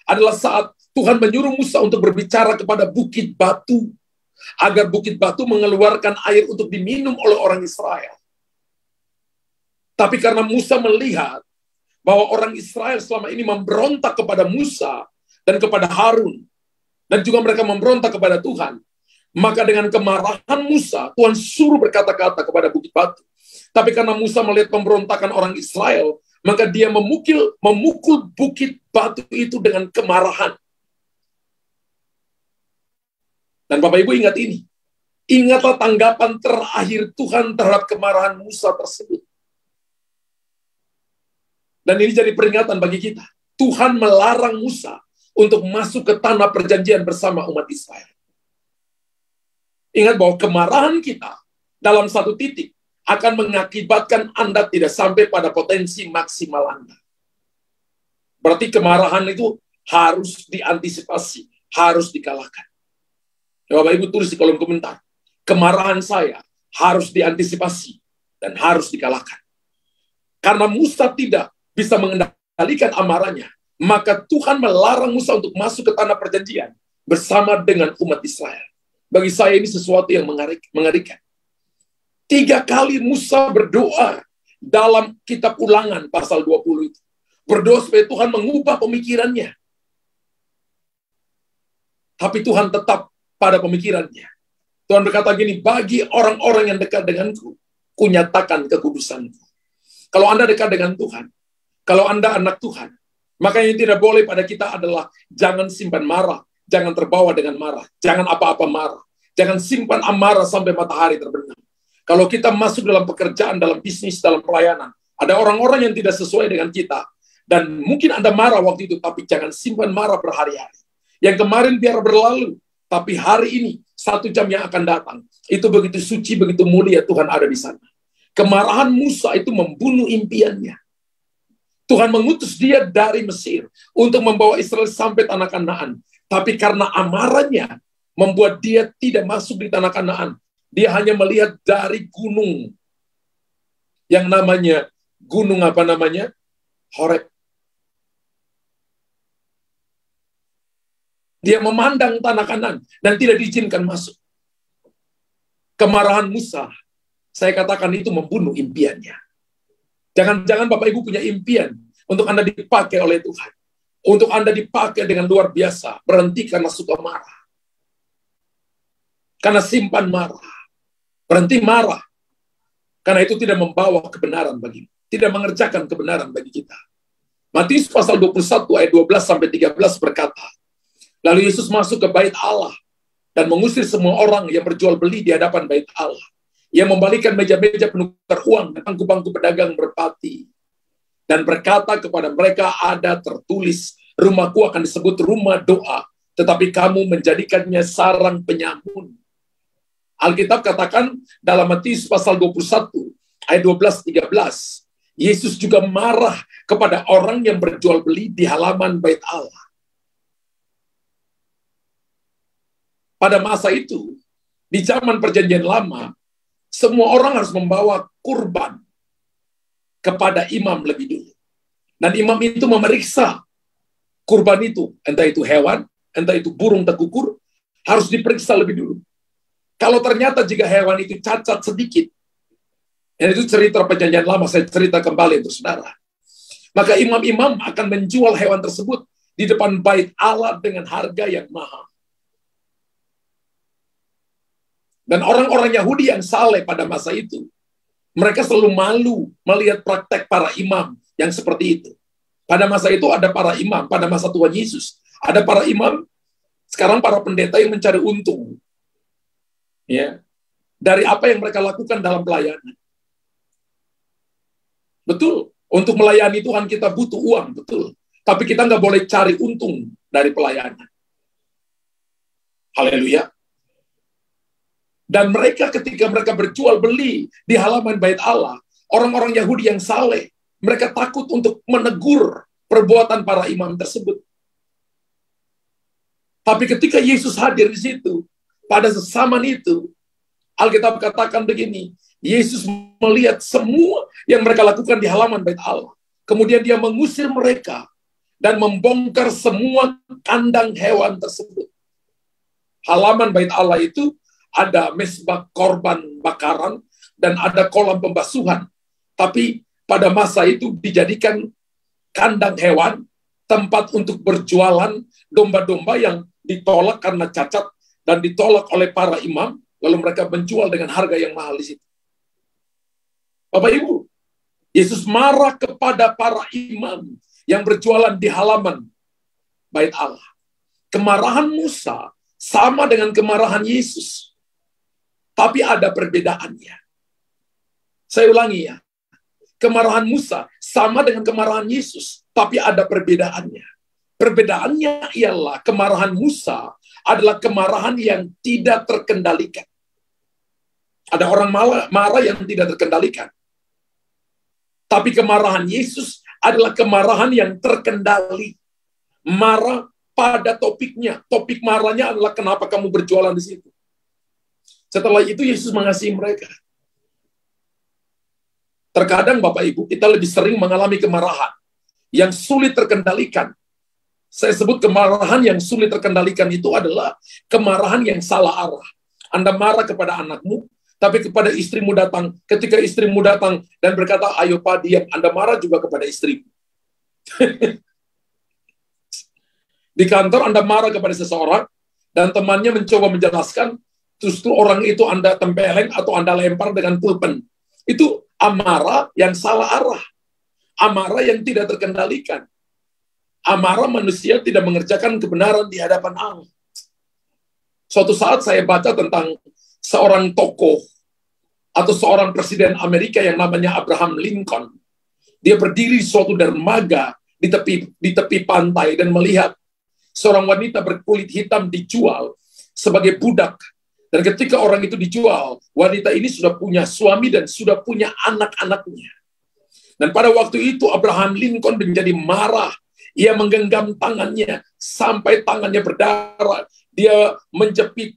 adalah saat Tuhan menyuruh Musa untuk berbicara kepada bukit batu, agar bukit batu mengeluarkan air untuk diminum oleh orang Israel. Tapi karena Musa melihat bahwa orang Israel selama ini memberontak kepada Musa dan kepada Harun, dan juga mereka memberontak kepada Tuhan, maka dengan kemarahan Musa, Tuhan suruh berkata-kata kepada bukit batu. Tapi karena Musa melihat pemberontakan orang Israel, maka dia memukul bukit batu itu dengan kemarahan. Dan Bapak Ibu ingat ini. Ingatlah tanggapan terakhir Tuhan terhadap kemarahan Musa tersebut. Dan ini jadi peringatan bagi kita. Tuhan melarang Musa untuk masuk ke tanah perjanjian bersama umat Israel. Ingat bahwa kemarahan kita dalam satu titik akan mengakibatkan Anda tidak sampai pada potensi maksimal Anda. Berarti kemarahan itu harus diantisipasi, harus dikalahkan. Bapak Ibu tulis di kolom komentar. Kemarahan saya harus diantisipasi dan harus dikalahkan. Karena Musa tidak bisa mengendalikan amarahnya, maka Tuhan melarang Musa untuk masuk ke tanah perjanjian bersama dengan umat Israel. Bagi saya ini sesuatu yang mengerikan. 3 kali Musa berdoa dalam kitab Ulangan pasal 20 itu. Berdoa supaya Tuhan mengubah pemikirannya. Tapi Tuhan tetap pada pemikirannya. Tuhan berkata gini, bagi orang-orang yang dekat denganku, kunyatakan kekudusanku. Kalau Anda dekat dengan Tuhan, kalau Anda anak Tuhan, maka yang tidak boleh pada kita adalah jangan simpan marah, jangan terbawa dengan marah, jangan apa-apa marah, jangan simpan amarah sampai matahari terbenam. Kalau kita masuk dalam pekerjaan, dalam bisnis, dalam pelayanan, ada orang-orang yang tidak sesuai dengan kita, dan mungkin Anda marah waktu itu, tapi jangan simpan marah berhari-hari. Yang kemarin biar berlalu, tapi hari ini, 1 jam yang akan datang, itu begitu suci, begitu mulia Tuhan ada di sana. Kemarahan Musa itu membunuh impiannya. Tuhan mengutus dia dari Mesir untuk membawa Israel sampai tanah Kanaan. Tapi karena amarahnya membuat dia tidak masuk di tanah Kanaan. Dia hanya melihat dari gunung yang namanya gunung Horeb. Dia memandang tanah Kanaan dan tidak diizinkan masuk. Kemarahan Musa, saya katakan itu membunuh impiannya. Jangan-jangan Bapak Ibu punya impian untuk Anda dipakai oleh Tuhan. Untuk Anda dipakai dengan luar biasa. Berhenti karena suka marah. Karena simpan marah. Berhenti marah. Karena itu tidak membawa kebenaran bagimu. Tidak mengerjakan kebenaran bagi kita. Matius pasal 21 ayat 12-13 berkata, lalu Yesus masuk ke bait Allah dan mengusir semua orang yang berjual beli di hadapan bait Allah. Ia membalikan meja-meja penukar uang dan bangku-bangku pedagang merpati. Dan berkata kepada mereka, ada tertulis, rumahku akan disebut rumah doa, tetapi kamu menjadikannya sarang penyamun. Alkitab katakan dalam Matius pasal 21, ayat 12-13, Yesus juga marah kepada orang yang berjual beli di halaman bait Allah. Pada masa itu, di zaman perjanjian lama, semua orang harus membawa kurban kepada imam lebih dulu. Dan imam itu memeriksa kurban itu, entah itu hewan, entah itu burung tekukur, harus diperiksa lebih dulu. Kalau ternyata jika hewan itu cacat sedikit, dan itu cerita perjanjian lama, saya cerita kembali untuk saudara, maka imam-imam akan menjual hewan tersebut di depan bait Allah dengan harga yang mahal. Dan orang-orang Yahudi yang saleh pada masa itu, mereka selalu malu melihat praktek para imam yang seperti itu. Pada masa itu ada para imam, pada masa Tuhan Yesus, ada para imam, sekarang para pendeta yang mencari untung. Ya, dari apa yang mereka lakukan dalam pelayanan. Betul, untuk melayani Tuhan kita butuh uang, betul. Tapi kita nggak boleh cari untung dari pelayanan. Haleluya. Dan mereka ketika mereka berjual beli di halaman bait Allah, orang-orang Yahudi yang saleh, mereka takut untuk menegur perbuatan para imam tersebut. Tapi ketika Yesus hadir di situ, pada zaman itu, Alkitab katakan begini, Yesus melihat semua yang mereka lakukan di halaman bait Allah. Kemudian dia mengusir mereka dan membongkar semua kandang hewan tersebut. Halaman bait Allah itu ada mezbah korban bakaran dan ada kolam pembasuhan. Tapi pada masa itu dijadikan kandang hewan, tempat untuk berjualan domba-domba yang ditolak karena cacat dan ditolak oleh para imam, lalu mereka menjual dengan harga yang mahal di situ. Bapak Ibu, Yesus marah kepada para imam yang berjualan di halaman bait Allah. Kemarahan Musa sama dengan kemarahan Yesus. Tapi ada perbedaannya. Saya ulangi ya. Kemarahan Musa sama dengan kemarahan Yesus. Tapi ada perbedaannya. Perbedaannya ialah kemarahan Musa adalah kemarahan yang tidak terkendalikan. Ada orang marah yang tidak terkendalikan. Tapi kemarahan Yesus adalah kemarahan yang terkendali. Marah pada topiknya. Topik marahnya adalah kenapa kamu berjualan di situ. Setelah itu Yesus mengasihi mereka. Terkadang Bapak Ibu, kita lebih sering mengalami kemarahan yang sulit terkendalikan. Saya sebut kemarahan yang sulit terkendalikan itu adalah kemarahan yang salah arah. Anda marah kepada anakmu, tapi kepada istrimu datang. Ketika istrimu datang dan berkata, ayo Pak, diam. Anda marah juga kepada istrimu. Di kantor Anda marah kepada seseorang, dan temannya mencoba menjelaskan, justru orang itu Anda tempeleng atau Anda lempar dengan pulpen. Itu amarah yang salah arah. Amarah yang tidak terkendalikan. Amarah manusia tidak mengerjakan kebenaran di hadapan Allah. Suatu saat saya baca tentang seorang tokoh atau seorang presiden Amerika yang namanya Abraham Lincoln. Dia berdiri di suatu dermaga di tepi pantai dan melihat seorang wanita berkulit hitam dijual sebagai budak. Dan ketika orang itu dijual, wanita ini sudah punya suami dan sudah punya anak-anaknya. Dan pada waktu itu Abraham Lincoln menjadi marah. Ia menggenggam tangannya sampai tangannya berdarah. Dia menjepit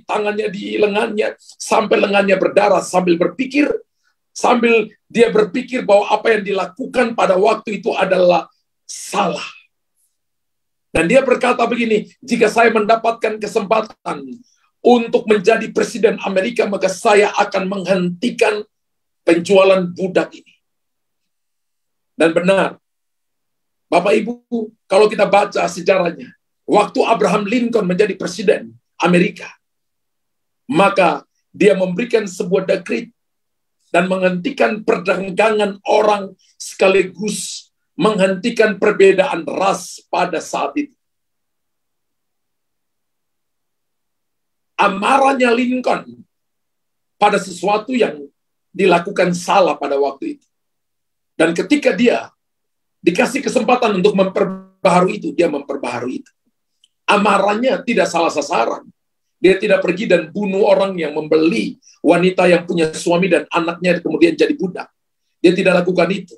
tangannya di lengannya sampai lengannya berdarah sambil dia berpikir bahwa apa yang dilakukan pada waktu itu adalah salah. Dan dia berkata begini, jika saya mendapatkan kesempatan untuk menjadi presiden Amerika, maka saya akan menghentikan penjualan budak ini. Dan benar, Bapak Ibu, kalau kita baca sejarahnya, waktu Abraham Lincoln menjadi presiden Amerika, maka dia memberikan sebuah dekret dan menghentikan perdagangan orang sekaligus menghentikan perbedaan ras pada saat itu. Amarahnya Lincoln pada sesuatu yang dilakukan salah pada waktu itu. Dan ketika dia dikasih kesempatan untuk memperbaharui itu, dia memperbaharui itu. Amarahnya tidak salah sasaran. Dia tidak pergi dan bunuh orang yang membeli wanita yang punya suami dan anaknya kemudian jadi budak. Dia tidak lakukan itu.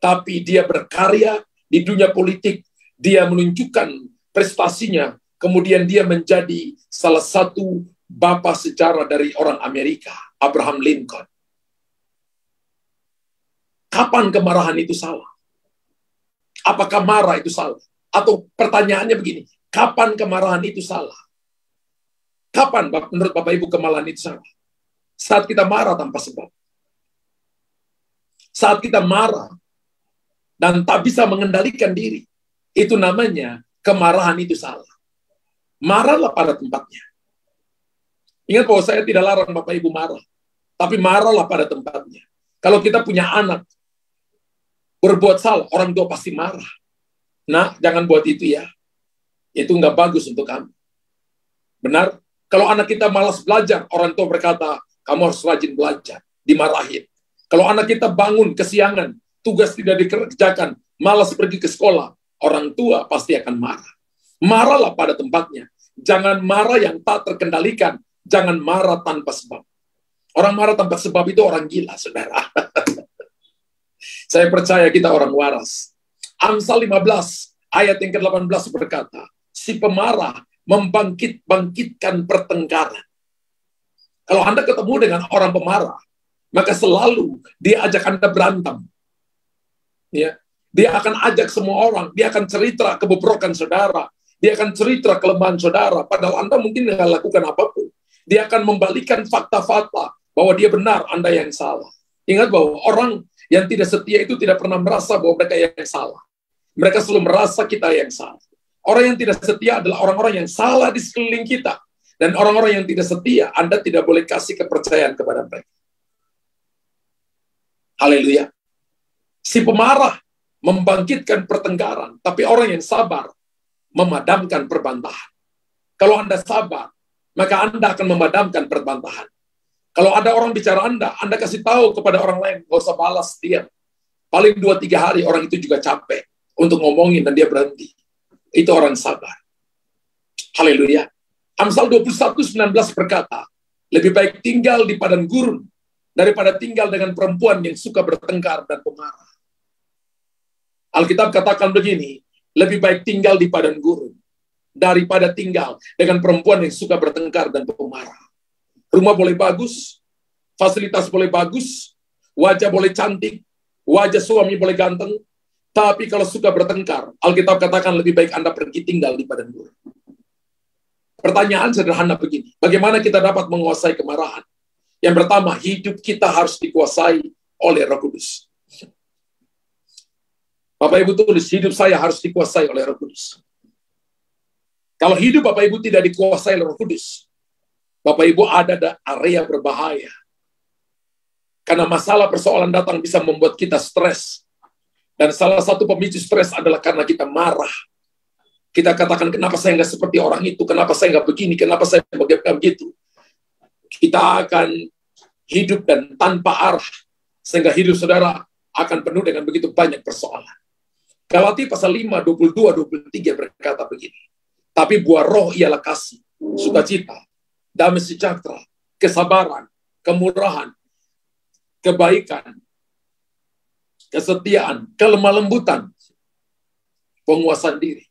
Tapi dia berkarya di dunia politik. Dia menunjukkan prestasinya. Kemudian dia menjadi salah satu bapak sejarah dari orang Amerika, Abraham Lincoln. Kapan kemarahan itu salah? Apakah marah itu salah? Atau pertanyaannya begini, kapan kemarahan itu salah? Kapan menurut Bapak Ibu kemarahan itu salah? Saat kita marah tanpa sebab. Saat kita marah dan tak bisa mengendalikan diri. Itu namanya kemarahan itu salah. Marahlah pada tempatnya. Ingat bahwa saya tidak larang Bapak Ibu marah. Tapi marahlah pada tempatnya. Kalau kita punya anak, berbuat salah, orang tua pasti marah. Nah, jangan buat itu ya. Itu nggak bagus untuk kamu. Benar? Kalau anak kita malas belajar, orang tua berkata, kamu harus rajin belajar. Dimarahin. Kalau anak kita bangun kesiangan, tugas tidak dikerjakan, malas pergi ke sekolah, orang tua pasti akan marah. Marahlah pada tempatnya. Jangan marah yang tak terkendalikan. Jangan marah tanpa sebab. Orang marah tanpa sebab itu orang gila, saudara. Saya percaya kita orang waras. Amsal 15 ayat yang ke-18 berkata, si pemarah membangkitkan pertengkaran. Kalau Anda ketemu dengan orang pemarah, maka selalu dia ajak Anda berantem. Ya, dia akan ajak semua orang, dia akan cerita kebobrokan saudara, dia akan cerita kelemahan saudara, padahal Anda mungkin tidak lakukan apapun. Dia akan membalikan fakta-fakta bahwa dia benar, Anda yang salah. Ingat bahwa orang yang tidak setia itu tidak pernah merasa bahwa mereka yang salah. Mereka selalu merasa kita yang salah. Orang yang tidak setia adalah orang-orang yang salah di sekeliling kita. Dan orang-orang yang tidak setia, Anda tidak boleh kasih kepercayaan kepada mereka. Haleluya. Si pemarah membangkitkan pertengkaran, tapi orang yang sabar memadamkan perbantahan. Kalau Anda sabar, maka Anda akan memadamkan perbantahan. Kalau ada orang bicara Anda kasih tahu kepada orang lain, nggak usah balas dia. Paling 2-3 hari orang itu juga capek untuk ngomongin dan dia berhenti. Itu orang sabar. Haleluya. Amsal 21:19 berkata, lebih baik tinggal di padang gurun daripada tinggal dengan perempuan yang suka bertengkar dan pemarah. Alkitab katakan begini, lebih baik tinggal di padang gurun daripada tinggal dengan perempuan yang suka bertengkar dan pemarah. Rumah boleh bagus, fasilitas boleh bagus, wajah boleh cantik, wajah suami boleh ganteng, tapi kalau suka bertengkar, Alkitab katakan lebih baik Anda pergi tinggal di padang gurun. Pertanyaan sederhana begini, bagaimana kita dapat menguasai kemarahan? Yang pertama, hidup kita harus dikuasai oleh Roh Kudus. Bapak Ibu tulis, hidup saya harus dikuasai oleh Roh Kudus. Kalau hidup Bapak Ibu tidak dikuasai oleh Roh Kudus, Bapak Ibu ada area berbahaya. Karena masalah persoalan datang bisa membuat kita stres. Dan salah satu pemicu stres adalah karena kita marah. Kita katakan, kenapa saya nggak seperti orang itu? Kenapa saya nggak begini? Kenapa saya begitu? Kita akan hidup dan tanpa arah. Sehingga hidup saudara akan penuh dengan begitu banyak persoalan. Galatia pasal 5, 22-23 berkata begini. Tapi buah roh ialah kasih, sukacita, damai sejahtera, kesabaran, kemurahan, kebaikan, kesetiaan, kelemah lembutan, penguasaan diri.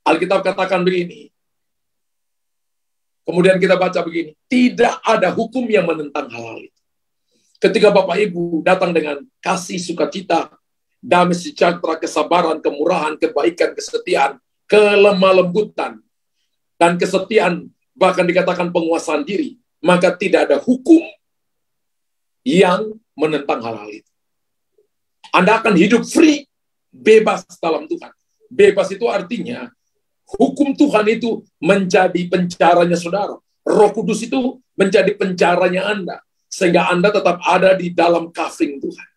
Alkitab katakan begini. Kemudian kita baca begini. Tidak ada hukum yang menentang hal-hal itu. Ketika Bapak Ibu datang dengan kasih, sukacita, damai sejahtera, kesabaran, kemurahan, kebaikan, kesetiaan, kelemah lembutan, dan kesetiaan, bahkan dikatakan penguasaan diri, maka tidak ada hukum yang menentang hal-hal itu. Anda akan hidup free, bebas dalam Tuhan. Bebas itu artinya, hukum Tuhan itu menjadi penjaranya saudara. Roh Kudus itu menjadi penjaranya Anda. Sehingga Anda tetap ada di dalam covering Tuhan.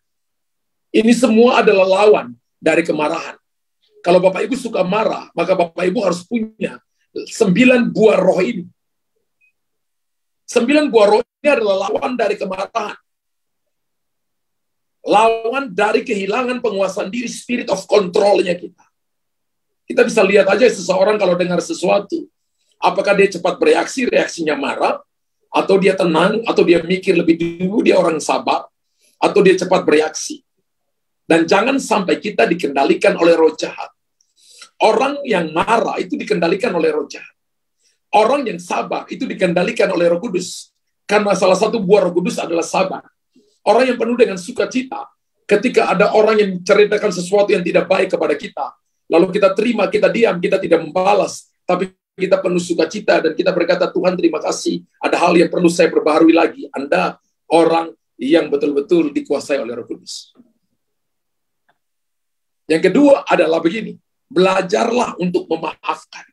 Ini semua adalah lawan dari kemarahan. Kalau Bapak Ibu suka marah, maka Bapak Ibu harus punya 9 buah roh ini. 9 buah roh ini adalah lawan dari kemarahan. Lawan dari kehilangan penguasaan diri, spirit of control-nya kita. Kita bisa lihat aja seseorang kalau dengar sesuatu. Apakah dia cepat bereaksi, reaksinya marah, atau dia tenang, atau dia mikir lebih dulu, dia orang sabar, atau dia cepat bereaksi. Dan jangan sampai kita dikendalikan oleh roh jahat. Orang yang marah itu dikendalikan oleh roh jahat. Orang yang sabar itu dikendalikan oleh Roh Kudus. Karena salah satu buah Roh Kudus adalah sabar. Orang yang penuh dengan sukacita, ketika ada orang yang menceritakan sesuatu yang tidak baik kepada kita, lalu kita terima, kita diam, kita tidak membalas, tapi kita penuh sukacita dan kita berkata, Tuhan terima kasih, ada hal yang perlu saya perbaharui lagi. Anda orang yang betul-betul dikuasai oleh Roh Kudus. Yang kedua adalah begini, belajarlah untuk memaafkan.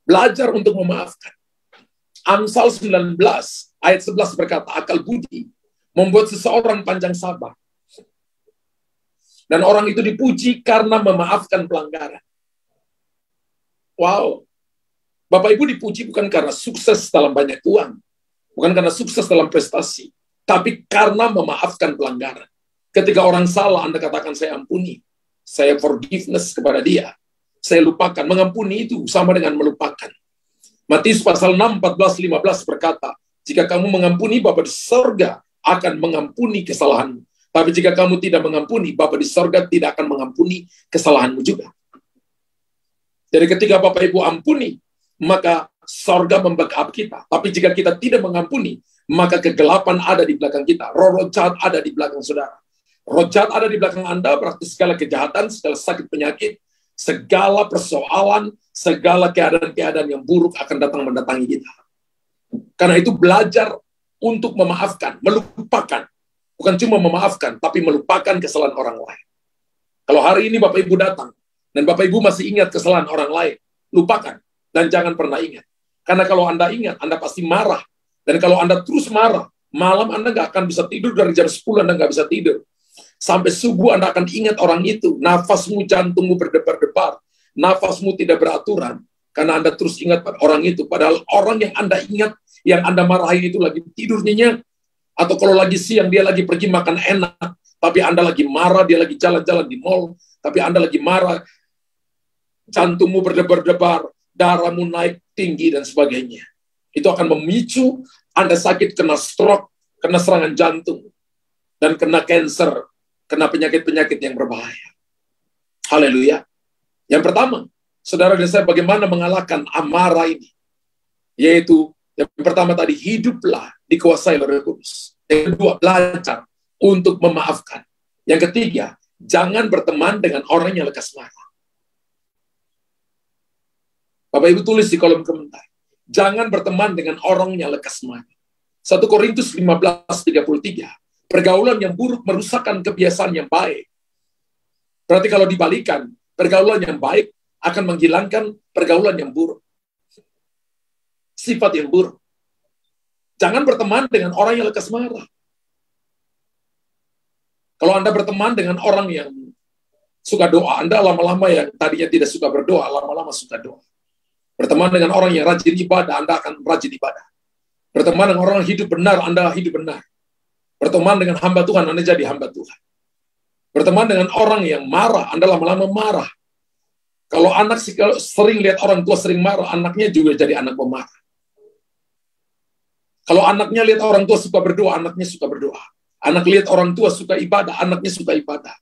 Belajar untuk memaafkan. Amsal 19 ayat 11 berkata, akal budi membuat seseorang panjang sabar. Dan orang itu dipuji karena memaafkan pelanggaran. Wow. Bapak Ibu dipuji bukan karena sukses dalam banyak uang. Bukan karena sukses dalam prestasi. Tapi karena memaafkan pelanggaran. Ketika orang salah, Anda katakan saya ampuni. Saya forgiveness kepada dia. saya lupakan. Mengampuni itu sama dengan melupakan. Matius pasal 6, 14, 15 berkata, jika kamu mengampuni, Bapa di sorga akan mengampuni kesalahanmu. Tapi jika kamu tidak mengampuni, Bapa di sorga tidak akan mengampuni kesalahanmu juga. Jadi ketika Bapak Ibu ampuni, maka sorga membackup kita. Tapi jika kita tidak mengampuni, maka kegelapan ada di belakang kita. Roh jahat ada di belakang saudara. Roh jahat ada di belakang Anda, berarti segala kejahatan, segala sakit penyakit, segala persoalan, segala keadaan-keadaan yang buruk akan datang mendatangi kita. Karena itu belajar untuk memaafkan, melupakan. Bukan cuma memaafkan, tapi melupakan kesalahan orang lain. Kalau hari ini Bapak Ibu datang, dan Bapak Ibu masih ingat kesalahan orang lain, lupakan, dan jangan pernah ingat. Karena kalau Anda ingat, Anda pasti marah. Dan kalau Anda terus marah, malam Anda nggak akan bisa tidur, dari jam 10 Anda nggak bisa tidur. Sampai subuh Anda akan ingat orang itu, nafasmu, jantungmu berdebar-debar, nafasmu tidak beraturan, karena Anda terus ingat orang itu. Padahal orang yang Anda ingat, yang Anda marahin itu lagi tidur nyenyak, atau kalau lagi siang dia lagi pergi makan enak, tapi Anda lagi marah, dia lagi jalan-jalan di mall, tapi Anda lagi marah, jantungmu berdebar-debar, darahmu naik tinggi, dan sebagainya. Itu akan memicu Anda sakit, kena stroke, kena serangan jantung, dan kena cancer, kena penyakit-penyakit yang berbahaya. Haleluya. Yang pertama, saudara dan saya bagaimana mengalahkan amarah ini? Yaitu, yang pertama tadi, hiduplah dikuasai oleh Roh Kudus. Yang kedua, belajar untuk memaafkan. Yang ketiga, jangan berteman dengan orang yang lekas marah. Bapak Ibu tulis di kolom komentar. Jangan berteman dengan orang yang lekas marah. 1 Korintus 15:33. Pergaulan yang buruk merusakkan kebiasaan yang baik. Berarti kalau dibalikan, pergaulan yang baik akan menghilangkan pergaulan yang buruk. Sifat yang buruk. Jangan berteman dengan orang yang lekas marah. Kalau Anda berteman dengan orang yang suka doa, Anda lama-lama yang tadinya tidak suka berdoa, lama-lama suka doa. Berteman dengan orang yang rajin ibadah, Anda akan rajin ibadah. Berteman dengan orang yang hidup benar, Anda hidup benar. Berteman dengan hamba Tuhan, Anda jadi hamba Tuhan. Berteman dengan orang yang marah, Anda lama-lama marah. Kalau anak sering lihat orang tua sering marah, anaknya juga jadi anak pemarah. Kalau anaknya lihat orang tua suka berdoa, anaknya suka berdoa. Anak lihat orang tua suka ibadah, anaknya suka ibadah.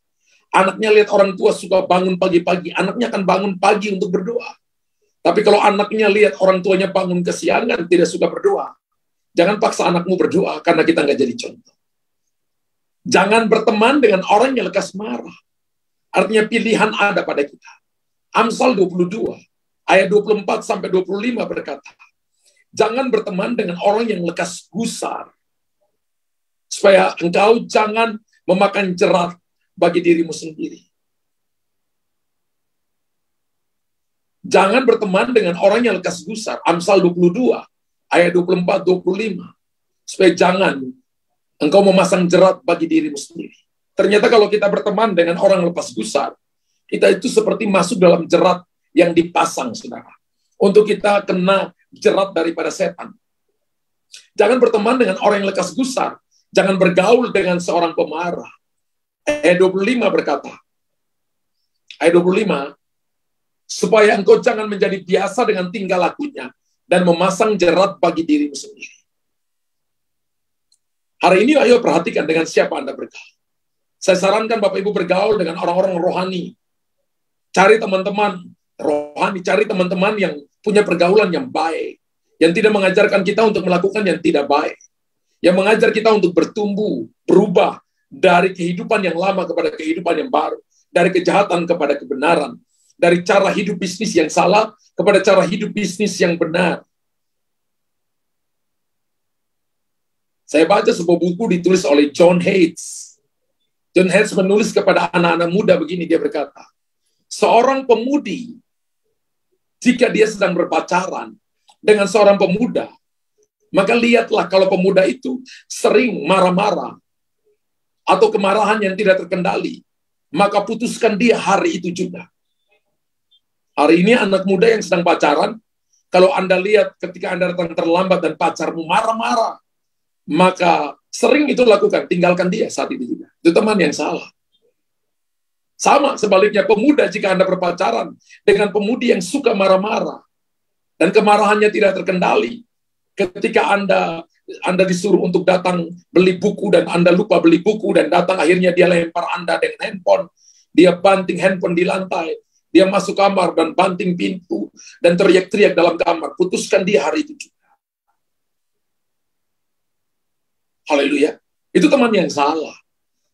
Anaknya lihat orang tua suka bangun pagi-pagi, anaknya akan bangun pagi untuk berdoa. Tapi kalau anaknya lihat orang tuanya bangun kesiangan, tidak suka berdoa, jangan paksa anakmu berdoa, karena kita nggak jadi contoh. Jangan berteman dengan orang yang lekas marah. Artinya pilihan ada pada kita. Amsal 22, ayat 24-25 berkata, jangan berteman dengan orang yang lekas gusar, supaya engkau jangan memakan jerat bagi dirimu sendiri. Jangan berteman dengan orang yang lekas gusar. Amsal 22, ayat 24-25. Supaya jangan engkau memasang jerat bagi dirimu sendiri. Ternyata kalau kita berteman dengan orang lepas gusar, kita itu seperti masuk dalam jerat yang dipasang, saudara. Untuk kita kena jerat daripada setan. Jangan berteman dengan orang yang lekas gusar. Jangan bergaul dengan seorang pemarah. Ayat 25 berkata, ayat 25, supaya engkau jangan menjadi biasa dengan tingkah lakunya dan memasang jerat bagi dirimu sendiri. Hari ini ayo perhatikan dengan siapa Anda bergaul. Saya sarankan Bapak Ibu bergaul dengan orang-orang rohani. Cari teman-teman rohani, cari teman-teman yang punya pergaulan yang baik, yang tidak mengajarkan kita untuk melakukan yang tidak baik, yang mengajar kita untuk bertumbuh, berubah dari kehidupan yang lama kepada kehidupan yang baru, dari kejahatan kepada kebenaran, dari cara hidup bisnis yang salah kepada cara hidup bisnis yang benar. Saya baca sebuah buku ditulis oleh John Hates. John Hates menulis kepada anak-anak muda begini, dia berkata, seorang pemudi, jika dia sedang berpacaran dengan seorang pemuda, maka lihatlah kalau pemuda itu sering marah-marah atau kemarahan yang tidak terkendali, maka putuskan dia hari itu juga. Hari ini anak muda yang sedang pacaran, kalau Anda lihat ketika Anda datang terlambat dan pacarmu marah-marah, maka sering itu lakukan, tinggalkan dia saat itu juga. Itu teman yang salah. Sama sebaliknya pemuda jika Anda berpacaran dengan pemudi yang suka marah-marah dan kemarahannya tidak terkendali, ketika Anda disuruh untuk datang beli buku dan Anda lupa beli buku dan datang akhirnya dia lempar Anda dengan handphone, dia banting handphone di lantai, dia masuk kamar dan banting pintu dan teriak-teriak dalam kamar, putuskan dia hari itu juga. Haleluya. Itu teman yang salah.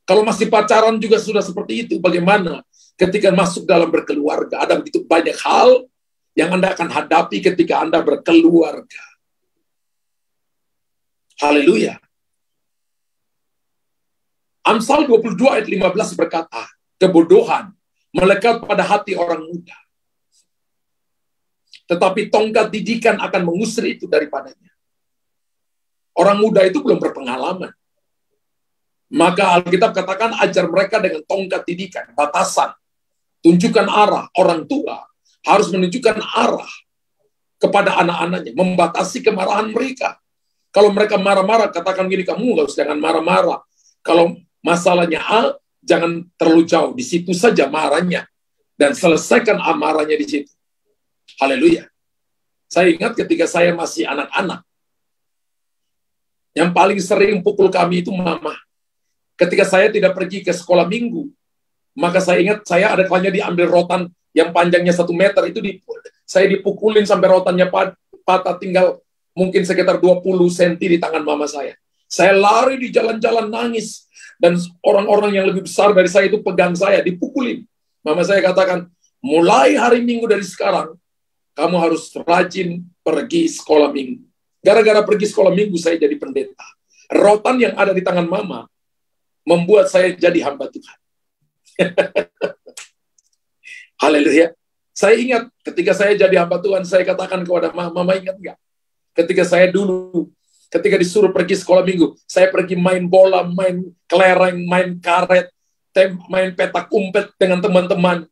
Kalau masih pacaran juga sudah seperti itu, bagaimana ketika masuk dalam berkeluarga? Ada begitu banyak hal yang Anda akan hadapi ketika Anda berkeluarga. Haleluya. Amsal 22 ayat 15 berkata, kebodohan melekat pada hati orang muda, tetapi tongkat didikan akan mengusir itu daripadanya. Orang muda itu belum berpengalaman. Maka Alkitab katakan ajar mereka dengan tongkat didikan, batasan, tunjukkan arah. Orang tua harus menunjukkan arah kepada anak-anaknya, membatasi kemarahan mereka. Kalau mereka marah-marah, katakan gini, kamu jangan marah-marah. Kalau masalahnya A, jangan terlalu jauh, di situ saja marahnya. Dan selesaikan amarahnya di situ. Haleluya. Saya ingat ketika saya masih anak-anak, yang paling sering pukul kami itu mama. Ketika saya tidak pergi ke sekolah minggu, maka saya ingat saya ada kalanya diambil rotan yang panjangnya 1 meter, itu saya dipukulin sampai rotannya patah, tinggal mungkin sekitar 20 cm di tangan mama saya. Saya lari di jalan-jalan nangis, dan orang-orang yang lebih besar dari saya itu pegang saya, dipukulin. Mama saya katakan, mulai hari Minggu dari sekarang, kamu harus rajin pergi sekolah minggu. Gara-gara pergi sekolah minggu, saya jadi pendeta. Rotan yang ada di tangan mama membuat saya jadi hamba Tuhan. Haleluya. Saya ingat ketika saya jadi hamba Tuhan, saya katakan kepada mama, ingat nggak? Ketika saya dulu, ketika disuruh pergi sekolah minggu, saya pergi main bola, main kelereng, main karet, main petak umpet dengan teman-teman.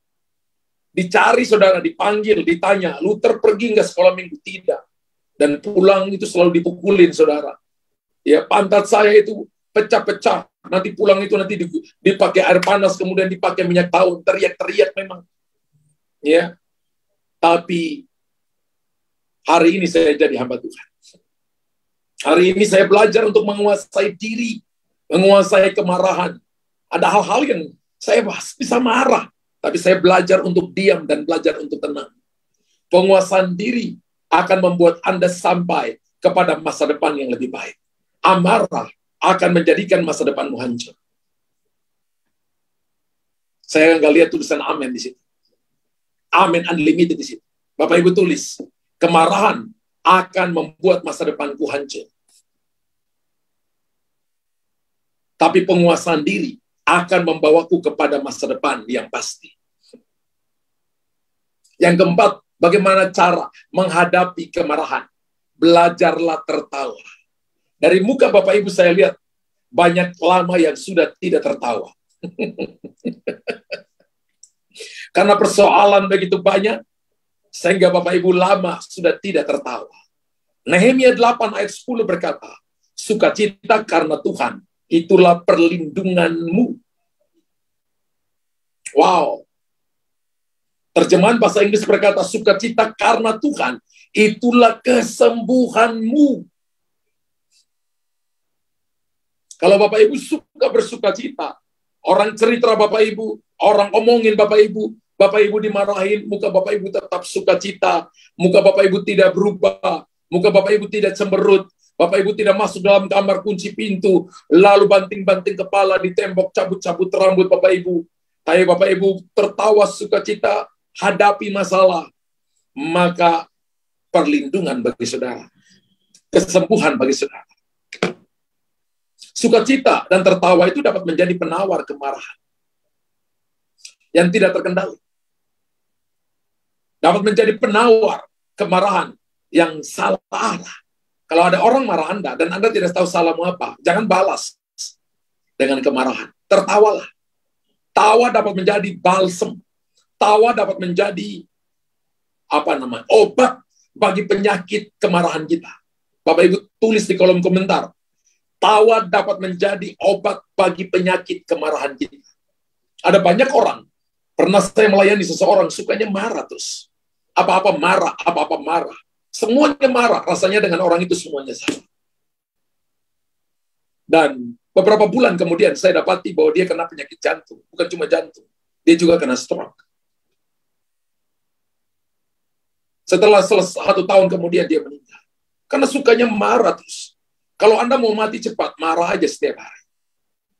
Dicari saudara, dipanggil, ditanya, Luther pergi nggak sekolah minggu? Tidak. Dan pulang itu selalu dipukulin saudara. Ya, pantat saya itu pecah-pecah. Nanti pulang itu nanti dipakai air panas, kemudian dipakai minyak tahun, teriak-teriak memang. Ya. Tapi hari ini saya jadi hamba Tuhan. Hari ini saya belajar untuk menguasai diri, menguasai kemarahan. Ada hal-hal yang saya bisa marah, tapi saya belajar untuk diam dan belajar untuk tenang. Penguasaan diri akan membuat Anda sampai kepada masa depan yang lebih baik. Amarah akan menjadikan masa depanmu hancur. Saya nggak lihat tulisan amin di situ. Amin unlimited di situ. Bapak Ibu tulis, kemarahan akan membuat masa depanku hancur. Tapi penguasaan diri akan membawaku kepada masa depan yang pasti. Yang keempat, bagaimana cara menghadapi kemarahan? Belajarlah tertawa. Dari muka Bapak Ibu saya lihat, banyak lama yang sudah tidak tertawa. Karena persoalan begitu banyak, sehingga Bapak Ibu lama sudah tidak tertawa. Nehemia 8 ayat 10 berkata, sukacita karena Tuhan, itulah perlindunganmu. Wow. Terjemahan bahasa Inggris berkata, sukacita karena Tuhan, itulah kesembuhanmu. Kalau Bapak Ibu suka bersukacita, orang cerita Bapak Ibu, orang omongin Bapak Ibu dimarahin, muka Bapak Ibu tetap sukacita, muka Bapak Ibu tidak berubah, muka Bapak Ibu tidak cemberut, Bapak Ibu tidak masuk dalam kamar kunci pintu, lalu banting-banting kepala di tembok, cabut-cabut rambut Bapak Ibu. Tapi Bapak Ibu tertawa sukacita, hadapi masalah, maka perlindungan bagi saudara, kesembuhan bagi saudara. Sukacita dan tertawa itu dapat menjadi penawar kemarahan yang tidak terkendali. Dapat menjadi penawar kemarahan yang salah arah. Kalau ada orang marah Anda dan Anda tidak tahu salahmu apa, jangan balas dengan kemarahan. Tertawalah. Tawa dapat menjadi balsem. Tawa dapat menjadi obat bagi penyakit kemarahan kita. Bapak Ibu tulis di kolom komentar. Tawa dapat menjadi obat bagi penyakit kemarahan kita. Ada banyak orang Pernah saya melayani seseorang, sukanya marah terus. Apa-apa marah, apa-apa marah. Semuanya marah, rasanya dengan orang itu semuanya sama. Dan beberapa bulan kemudian saya dapati bahwa dia kena penyakit jantung. Bukan cuma jantung, dia juga kena stroke. Setelah 1 tahun kemudian dia meninggal. Karena sukanya marah terus. Kalau Anda mau mati cepat, marah aja setiap hari.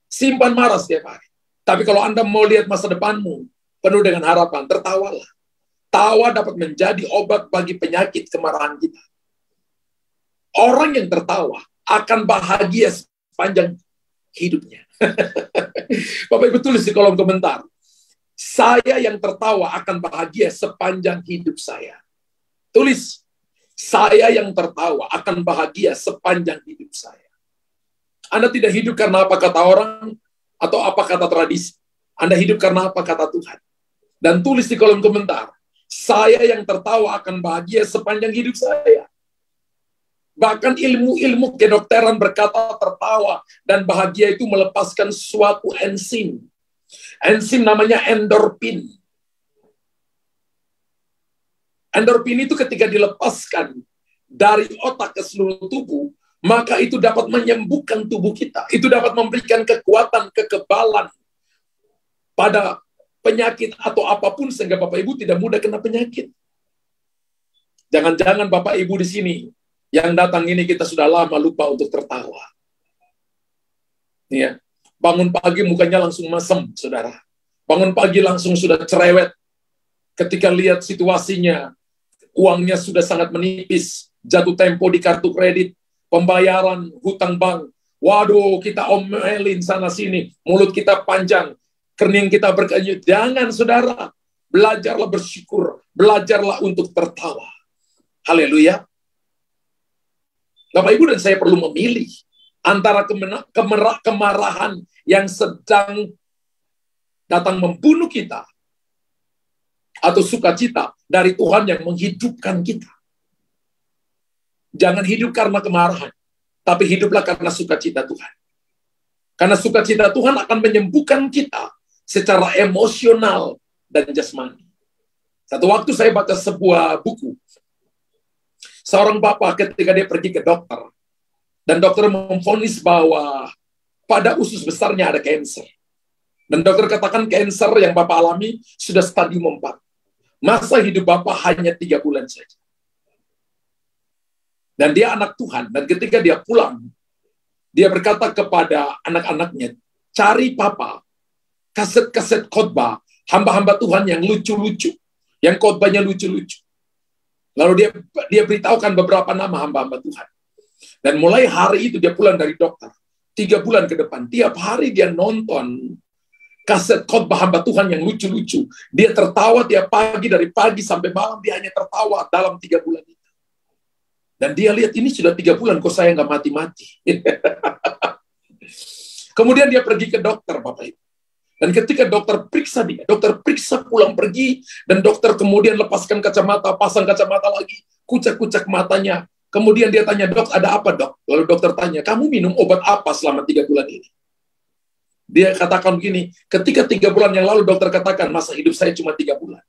Simpan marah setiap hari. Tapi kalau Anda mau lihat masa depanmu, penuh dengan harapan, tertawalah. Tawa dapat menjadi obat bagi penyakit kemarahan kita. Orang yang tertawa akan bahagia sepanjang hidupnya. Bapak Ibu tulis di kolom komentar. Saya yang tertawa akan bahagia sepanjang hidup saya. Tulis. Saya yang tertawa akan bahagia sepanjang hidup saya. Anda tidak hidup karena apa kata orang atau apa kata tradisi. Anda hidup karena apa kata Tuhan. Dan tulis di kolom komentar. Saya yang tertawa akan bahagia sepanjang hidup saya. Bahkan ilmu-ilmu kedokteran berkata tertawa dan bahagia itu melepaskan suatu enzim. Enzim namanya endorfin. Endorfin itu ketika dilepaskan dari otak ke seluruh tubuh, maka itu dapat menyembuhkan tubuh kita. Itu dapat memberikan kekuatan, kekebalan pada penyakit atau apapun sehingga Bapak Ibu tidak mudah kena penyakit. Jangan-jangan Bapak Ibu di sini yang datang ini kita sudah lama lupa untuk tertawa. Ya. Bangun pagi mukanya langsung masem, saudara. Bangun pagi langsung sudah cerewet. Ketika lihat situasinya, uangnya sudah sangat menipis, jatuh tempo di kartu kredit, pembayaran, hutang bank. Waduh, kita omelin sana-sini, mulut kita panjang, kening kita berkenyut. Jangan, saudara. Belajarlah bersyukur, belajarlah untuk tertawa. Haleluya. Bapak Ibu dan saya perlu memilih antara kemarahan yang sedang datang membunuh kita atau sukacita dari Tuhan yang menghidupkan kita. Jangan hidup karena kemarahan, tapi hiduplah karena sukacita Tuhan. Karena sukacita Tuhan akan menyembuhkan kita secara emosional dan jasmani. Satu waktu saya baca sebuah buku. Seorang bapak ketika dia pergi ke dokter, dan dokter memvonis bahwa pada usus besarnya ada kanker. Dan dokter katakan kanker yang bapak alami sudah stadium 4. Masa hidup bapak hanya 3 bulan saja. Dan dia anak Tuhan, dan ketika dia pulang, dia berkata kepada anak-anaknya, cari papa kaset-kaset khotbah, hamba-hamba Tuhan yang lucu-lucu, yang khotbahnya lucu-lucu. Lalu dia beritahukan beberapa nama hamba-hamba Tuhan. Dan mulai hari itu dia pulang dari dokter. 3 bulan ke depan, tiap hari dia nonton kaset khotbah hamba Tuhan yang lucu-lucu. Dia tertawa tiap pagi, dari pagi sampai malam dia hanya tertawa dalam 3 bulan itu. Dan dia lihat ini sudah 3 bulan kok saya nggak mati-mati. Kemudian dia pergi ke dokter, Bapak Ibu. Dan ketika dokter periksa dia, dokter periksa pulang pergi, dan dokter kemudian lepaskan kacamata, pasang kacamata lagi, kucek-kucek matanya. Kemudian dia tanya, dok, ada apa dok? Lalu dokter tanya, kamu minum obat apa selama 3 bulan ini? Dia katakan begini, ketika 3 bulan yang lalu dokter katakan, masa hidup saya cuma 3 bulan.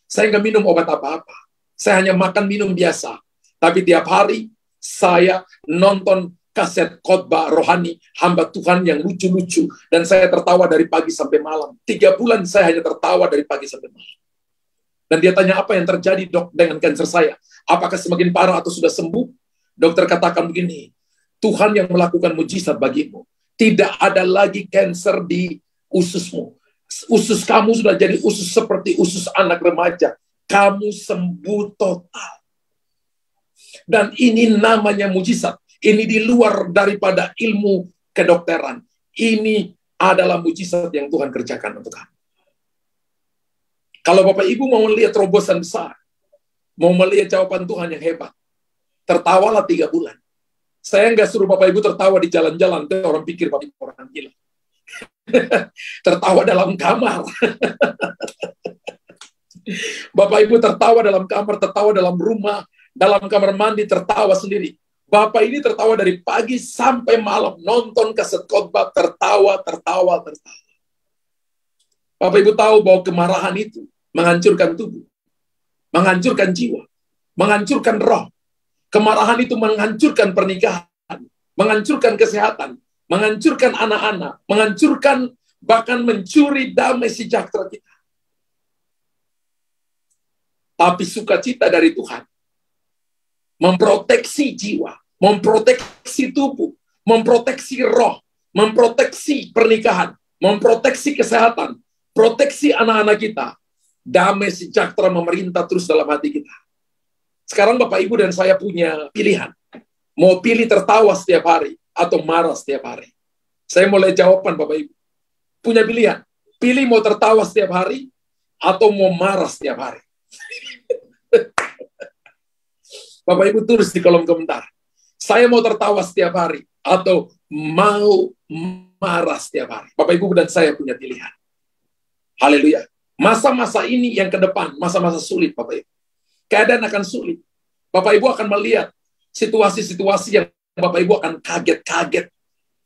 Saya nggak minum obat apa-apa. Saya hanya makan minum biasa. Tapi tiap hari saya nonton kaset khotbah rohani hamba Tuhan yang lucu-lucu, dan saya tertawa dari pagi sampai malam. 3 bulan saya hanya tertawa dari pagi sampai malam. Dan dia tanya, apa yang terjadi dok dengan kanker saya? Apakah semakin parah atau sudah sembuh? Dokter katakan begini, Tuhan yang melakukan mujizat bagimu. Tidak ada lagi kanker di ususmu. Usus kamu sudah jadi usus seperti usus anak remaja. Kamu sembuh total. Dan ini namanya mujizat. Ini di luar daripada ilmu kedokteran. Ini adalah mujizat yang Tuhan kerjakan untuk kamu. Kalau Bapak Ibu mau melihat terobosan besar, mau melihat jawaban Tuhan yang hebat, tertawalah 3 bulan. Saya nggak suruh Bapak Ibu tertawa di jalan-jalan, orang pikir Bapak Ibu orang gila. Tertawa dalam kamar. Bapak Ibu tertawa dalam kamar, tertawa dalam rumah, dalam kamar mandi, tertawa sendiri. Bapak ini tertawa dari pagi sampai malam, nonton kaset khotbah, tertawa. Bapak Ibu tahu bahwa kemarahan itu menghancurkan tubuh, menghancurkan jiwa, menghancurkan roh. Kemarahan itu menghancurkan pernikahan, menghancurkan kesehatan, menghancurkan anak-anak, menghancurkan, bahkan mencuri damai sejahtera kita. Tapi sukacita dari Tuhan memproteksi jiwa, memproteksi tubuh, memproteksi roh, memproteksi pernikahan, memproteksi kesehatan, proteksi anak-anak kita. Damai sejahtera memerintah terus dalam hati kita. Sekarang Bapak Ibu dan saya punya pilihan. Mau pilih tertawa setiap hari atau marah setiap hari. Saya mulai jawaban Bapak Ibu. Punya pilihan. Pilih mau tertawa setiap hari atau mau marah setiap hari. Bapak Ibu tulis di kolom komentar. Saya mau tertawa setiap hari atau mau marah setiap hari. Bapak Ibu dan saya punya pilihan. Haleluya. Masa-masa ini yang ke depan, masa-masa sulit Bapak Ibu. Keadaan akan sulit. Bapak Ibu akan melihat situasi-situasi yang Bapak Ibu akan kaget-kaget.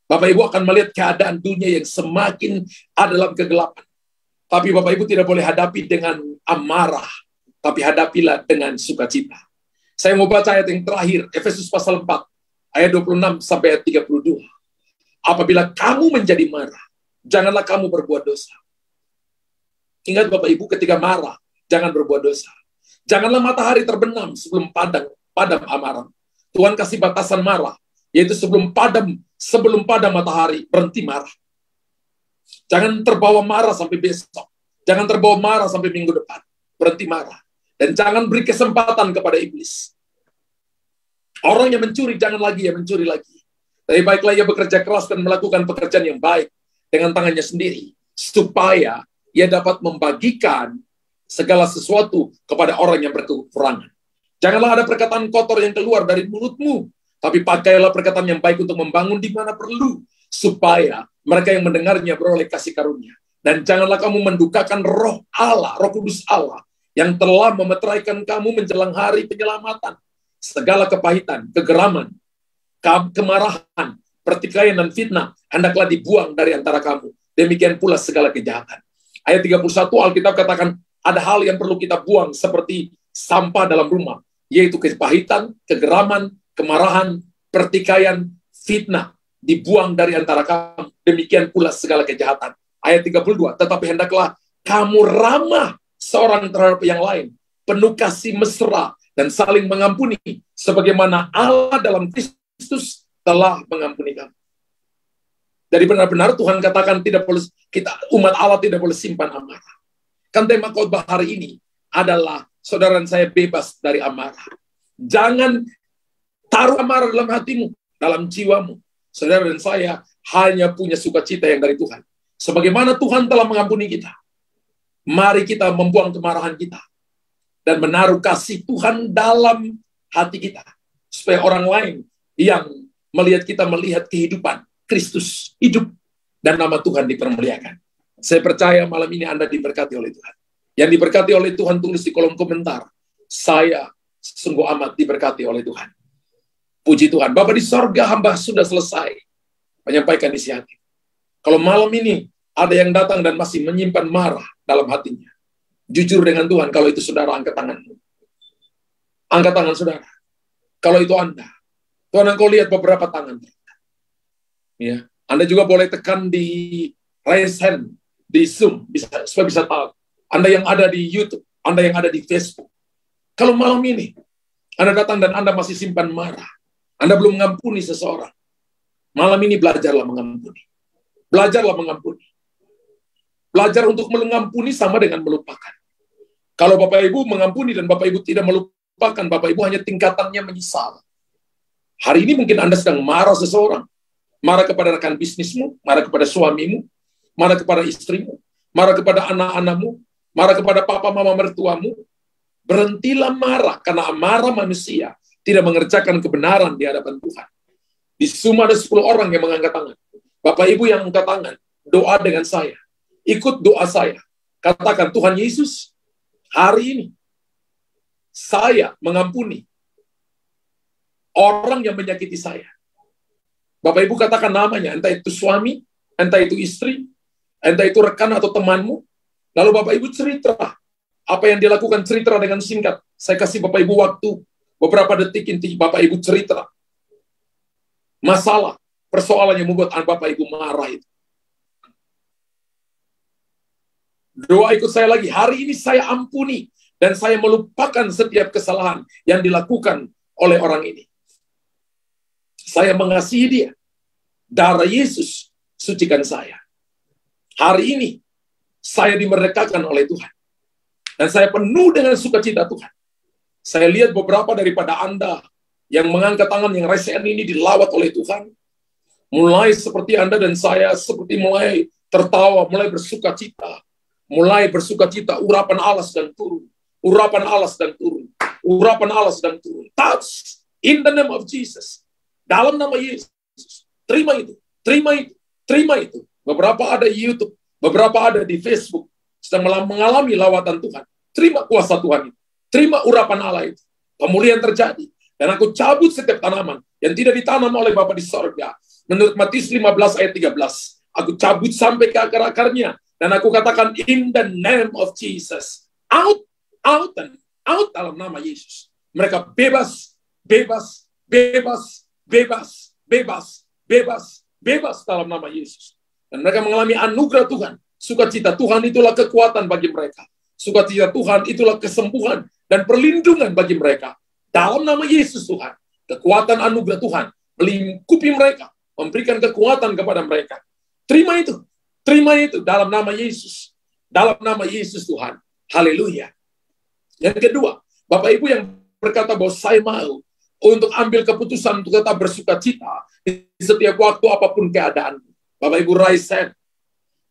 Bapak Ibu akan melihat keadaan dunia yang semakin ada dalam kegelapan. Tapi Bapak Ibu tidak boleh hadapi dengan amarah, tapi hadapilah dengan sukacita. Saya mau baca ayat yang terakhir, Efesus pasal 4, ayat 26 sampai ayat 32. Apabila kamu menjadi marah, janganlah kamu berbuat dosa. Ingat Bapak Ibu, ketika marah, jangan berbuat dosa. Janganlah matahari terbenam sebelum padam amarah. Tuhan kasih batasan marah, yaitu sebelum padam matahari, berhenti marah. Jangan terbawa marah sampai besok. Jangan terbawa marah sampai minggu depan. Berhenti marah. Dan jangan beri kesempatan kepada iblis. Orang yang mencuri, jangan lagi ya mencuri lagi. Tapi baiklah ia bekerja keras dan melakukan pekerjaan yang baik dengan tangannya sendiri, supaya ia dapat membagikan segala sesuatu kepada orang yang berkekurangan. Janganlah ada perkataan kotor yang keluar dari mulutmu, tapi pakailah perkataan yang baik untuk membangun di mana perlu, supaya mereka yang mendengarnya beroleh kasih karunia. Dan janganlah kamu mendukakan roh Allah, roh kudus Allah, yang telah memeteraikan kamu menjelang hari penyelamatan. Segala kepahitan, kegeraman, kemarahan, pertikaian, dan fitnah, hendaklah dibuang dari antara kamu. Demikian pula segala kejahatan. Ayat 31 Alkitab katakan, ada hal yang perlu kita buang seperti sampah dalam rumah, yaitu kepahitan, kegeraman, kemarahan, pertikaian, fitnah, dibuang dari antara kamu. Demikian pula segala kejahatan. Ayat 32, tetapi hendaklah kamu ramah seorang terhadap yang lain, penuh kasih mesra, dan saling mengampuni, sebagaimana Allah dalam Kristus telah mengampuni kamu. Jadi benar-benar Tuhan katakan tidak boleh, umat Allah tidak boleh simpan amarah. Kan tema khotbah hari ini adalah saudara dan saya bebas dari amarah. Jangan taruh amarah dalam hatimu, dalam jiwamu. Saudara dan saya hanya punya sukacita yang dari Tuhan. Sebagaimana Tuhan telah mengampuni kita, mari kita membuang kemarahan kita dan menaruh kasih Tuhan dalam hati kita, supaya orang lain yang melihat kita melihat kehidupan Kristus hidup dan nama Tuhan dipermuliakan. Saya percaya malam ini Anda diberkati oleh Tuhan. Yang diberkati oleh Tuhan tulis di kolom komentar. Saya sungguh amat diberkati oleh Tuhan. Puji Tuhan. Bapa di sorga, hamba sudah selesai menyampaikan isi hati. Kalau malam ini ada yang datang dan masih menyimpan marah dalam hatinya, jujur dengan Tuhan, kalau itu saudara, angkat tanganmu. Angkat tangan saudara. Kalau itu Anda. Tuhan, engkau lihat beberapa tangan. Ya, Anda juga boleh tekan di raise hand di Zoom, supaya bisa tahu. Anda yang ada di YouTube, Anda yang ada di Facebook. Kalau malam ini, Anda datang dan Anda masih simpan marah, Anda belum mengampuni seseorang, malam ini belajarlah mengampuni. Belajarlah mengampuni. Belajar untuk mengampuni sama dengan melupakan. Kalau Bapak Ibu mengampuni dan Bapak Ibu tidak melupakan, Bapak Ibu hanya tingkatannya menyesal. Hari ini mungkin Anda sedang marah seseorang, marah kepada rekan bisnismu, marah kepada suamimu, marah kepada istrimu, marah kepada anak-anakmu, marah kepada papa mama mertuamu. Berhentilah marah, karena amarah manusia tidak mengerjakan kebenaran di hadapan Tuhan. Di Zoom ada 10 orang yang mengangkat tangan. Bapak Ibu yang angkat tangan, doa dengan saya. Ikut doa saya. Katakan, Tuhan Yesus, hari ini saya mengampuni orang yang menyakiti saya. Bapak Ibu katakan namanya, entah itu suami, entah itu istri, entah itu rekan atau temanmu, Lalu Bapak Ibu cerita, apa yang dilakukan cerita dengan singkat. Saya kasih Bapak Ibu waktu, beberapa detik inti Bapak Ibu cerita. Masalah, persoalan yang membuat Bapak Ibu marah itu. Doa ikut saya lagi, hari ini saya ampuni, dan saya melupakan setiap kesalahan yang dilakukan oleh orang ini. Saya mengasihi dia. Darah Yesus sucikan saya. Hari ini, saya dimerdekakan oleh Tuhan. Dan saya penuh dengan sukacita Tuhan. Saya lihat beberapa daripada Anda yang mengangkat tangan yang resen ini dilawat oleh Tuhan. Mulai seperti Anda dan saya, seperti mulai tertawa, mulai bersukacita. Mulai bersukacita, urapan Allah sedang turun. Urapan Allah sedang turun. Urapan Allah sedang turun. Touch in the name of Jesus. Dalam nama Yesus. Terima itu. Terima itu. Terima itu. Beberapa ada di YouTube. Beberapa ada di Facebook. Sedang mengalami lawatan Tuhan. Terima kuasa Tuhan itu. Terima urapan Allah itu. Pemulihan terjadi. Dan aku cabut setiap tanaman yang tidak ditanam oleh Bapa di sorga. Menurut Matius 15 ayat 13. Aku cabut sampai ke akar-akarnya. Dan aku katakan, in the name of Jesus. Out, out, and out dalam nama Yesus. Mereka bebas, bebas, bebas, bebas, bebas, bebas, bebas dalam nama Yesus. Dan mereka mengalami anugerah Tuhan. Sukacita Tuhan itulah kekuatan bagi mereka. Sukacita Tuhan itulah kesembuhan dan perlindungan bagi mereka. Dalam nama Yesus Tuhan. Kekuatan anugerah Tuhan melingkupi mereka. Memberikan kekuatan kepada mereka. Terima itu. Terima itu dalam nama Yesus. Dalam nama Yesus Tuhan. Haleluya. Yang kedua, Bapak Ibu yang berkata bahwa saya mau untuk ambil keputusan untuk tetap bersukacita di setiap waktu apapun keadaan. Bapak Ibu raise hand.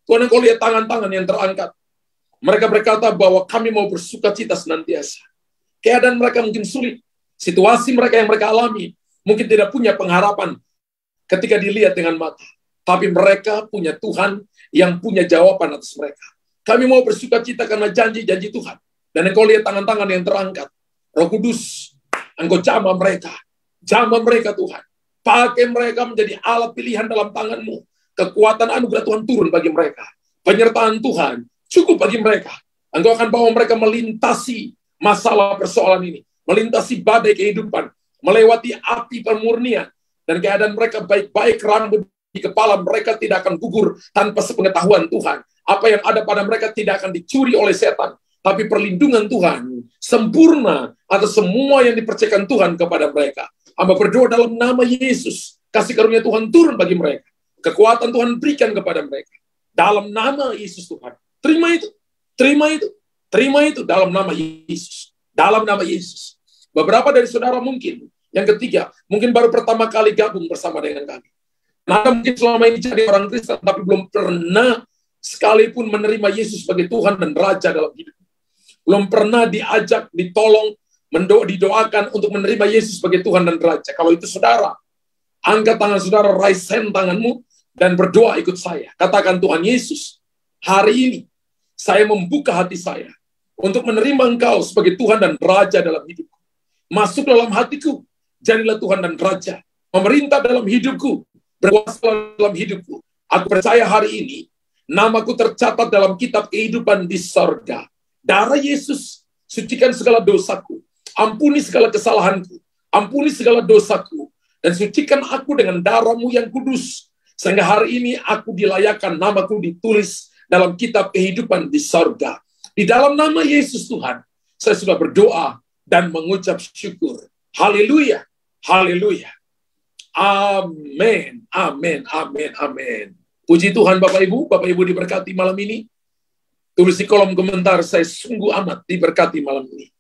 Tuhan, engkau lihat tangan-tangan yang terangkat. Mereka berkata bahwa kami mau bersukacita senantiasa. Keadaan mereka mungkin sulit. Situasi mereka yang mereka alami mungkin tidak punya pengharapan ketika dilihat dengan mata. Tapi mereka punya Tuhan yang punya jawaban atas mereka. Kami mau bersukacita karena janji-janji Tuhan. Dan engkau lihat tangan-tangan yang terangkat. Roh Kudus, engkau jamah mereka. Jamah mereka Tuhan. Pakai mereka menjadi alat pilihan dalam tanganmu. Kekuatan anugerah Tuhan turun bagi mereka. Penyertaan Tuhan cukup bagi mereka. Engkau akan bawa mereka melintasi masalah persoalan ini. Melintasi badai kehidupan. Melewati api pemurnian. Dan keadaan mereka baik-baik, rambut di kepala mereka tidak akan gugur tanpa sepengetahuan Tuhan. Apa yang ada pada mereka tidak akan dicuri oleh setan. Tapi perlindungan Tuhan sempurna atas semua yang dipercayakan Tuhan kepada mereka. Hamba berdoa dalam nama Yesus. Kasih karunia Tuhan turun bagi mereka. Kekuatan Tuhan berikan kepada mereka. Dalam nama Yesus Tuhan. Terima itu. Terima itu. Terima itu dalam nama Yesus. Dalam nama Yesus. Beberapa dari saudara mungkin. Yang ketiga, mungkin baru pertama kali gabung bersama dengan kami. Nah, mungkin selama ini jadi orang Kristen, tapi belum pernah sekalipun menerima Yesus sebagai Tuhan dan Raja dalam hidup. Belum pernah diajak, ditolong, didoakan untuk menerima Yesus sebagai Tuhan dan Raja. Kalau itu saudara, angkat tangan saudara, raise hand tanganmu, dan berdoa ikut saya. Katakan, Tuhan Yesus, hari ini saya membuka hati saya untuk menerima Engkau sebagai Tuhan dan Raja dalam hidupku. Masuk dalam hatiku, jadilah Tuhan dan Raja. Memerintah dalam hidupku, berkuasa dalam hidupku. Aku percaya hari ini, namaku tercatat dalam kitab kehidupan di sorga. Darah Yesus, sucikan segala dosaku. Ampuni segala kesalahanku. Ampuni segala dosaku. Dan sucikan aku dengan darah-Mu yang kudus. Sehingga hari ini aku dilayakkan, namaku ditulis dalam kitab kehidupan di sorga. Di dalam nama Yesus Tuhan, saya sudah berdoa dan mengucap syukur. Haleluya. Haleluya. Amin, amin, amin, amin. Puji Tuhan Bapak Ibu diberkati malam ini. Tulis di kolom komentar, saya sungguh amat diberkati malam ini.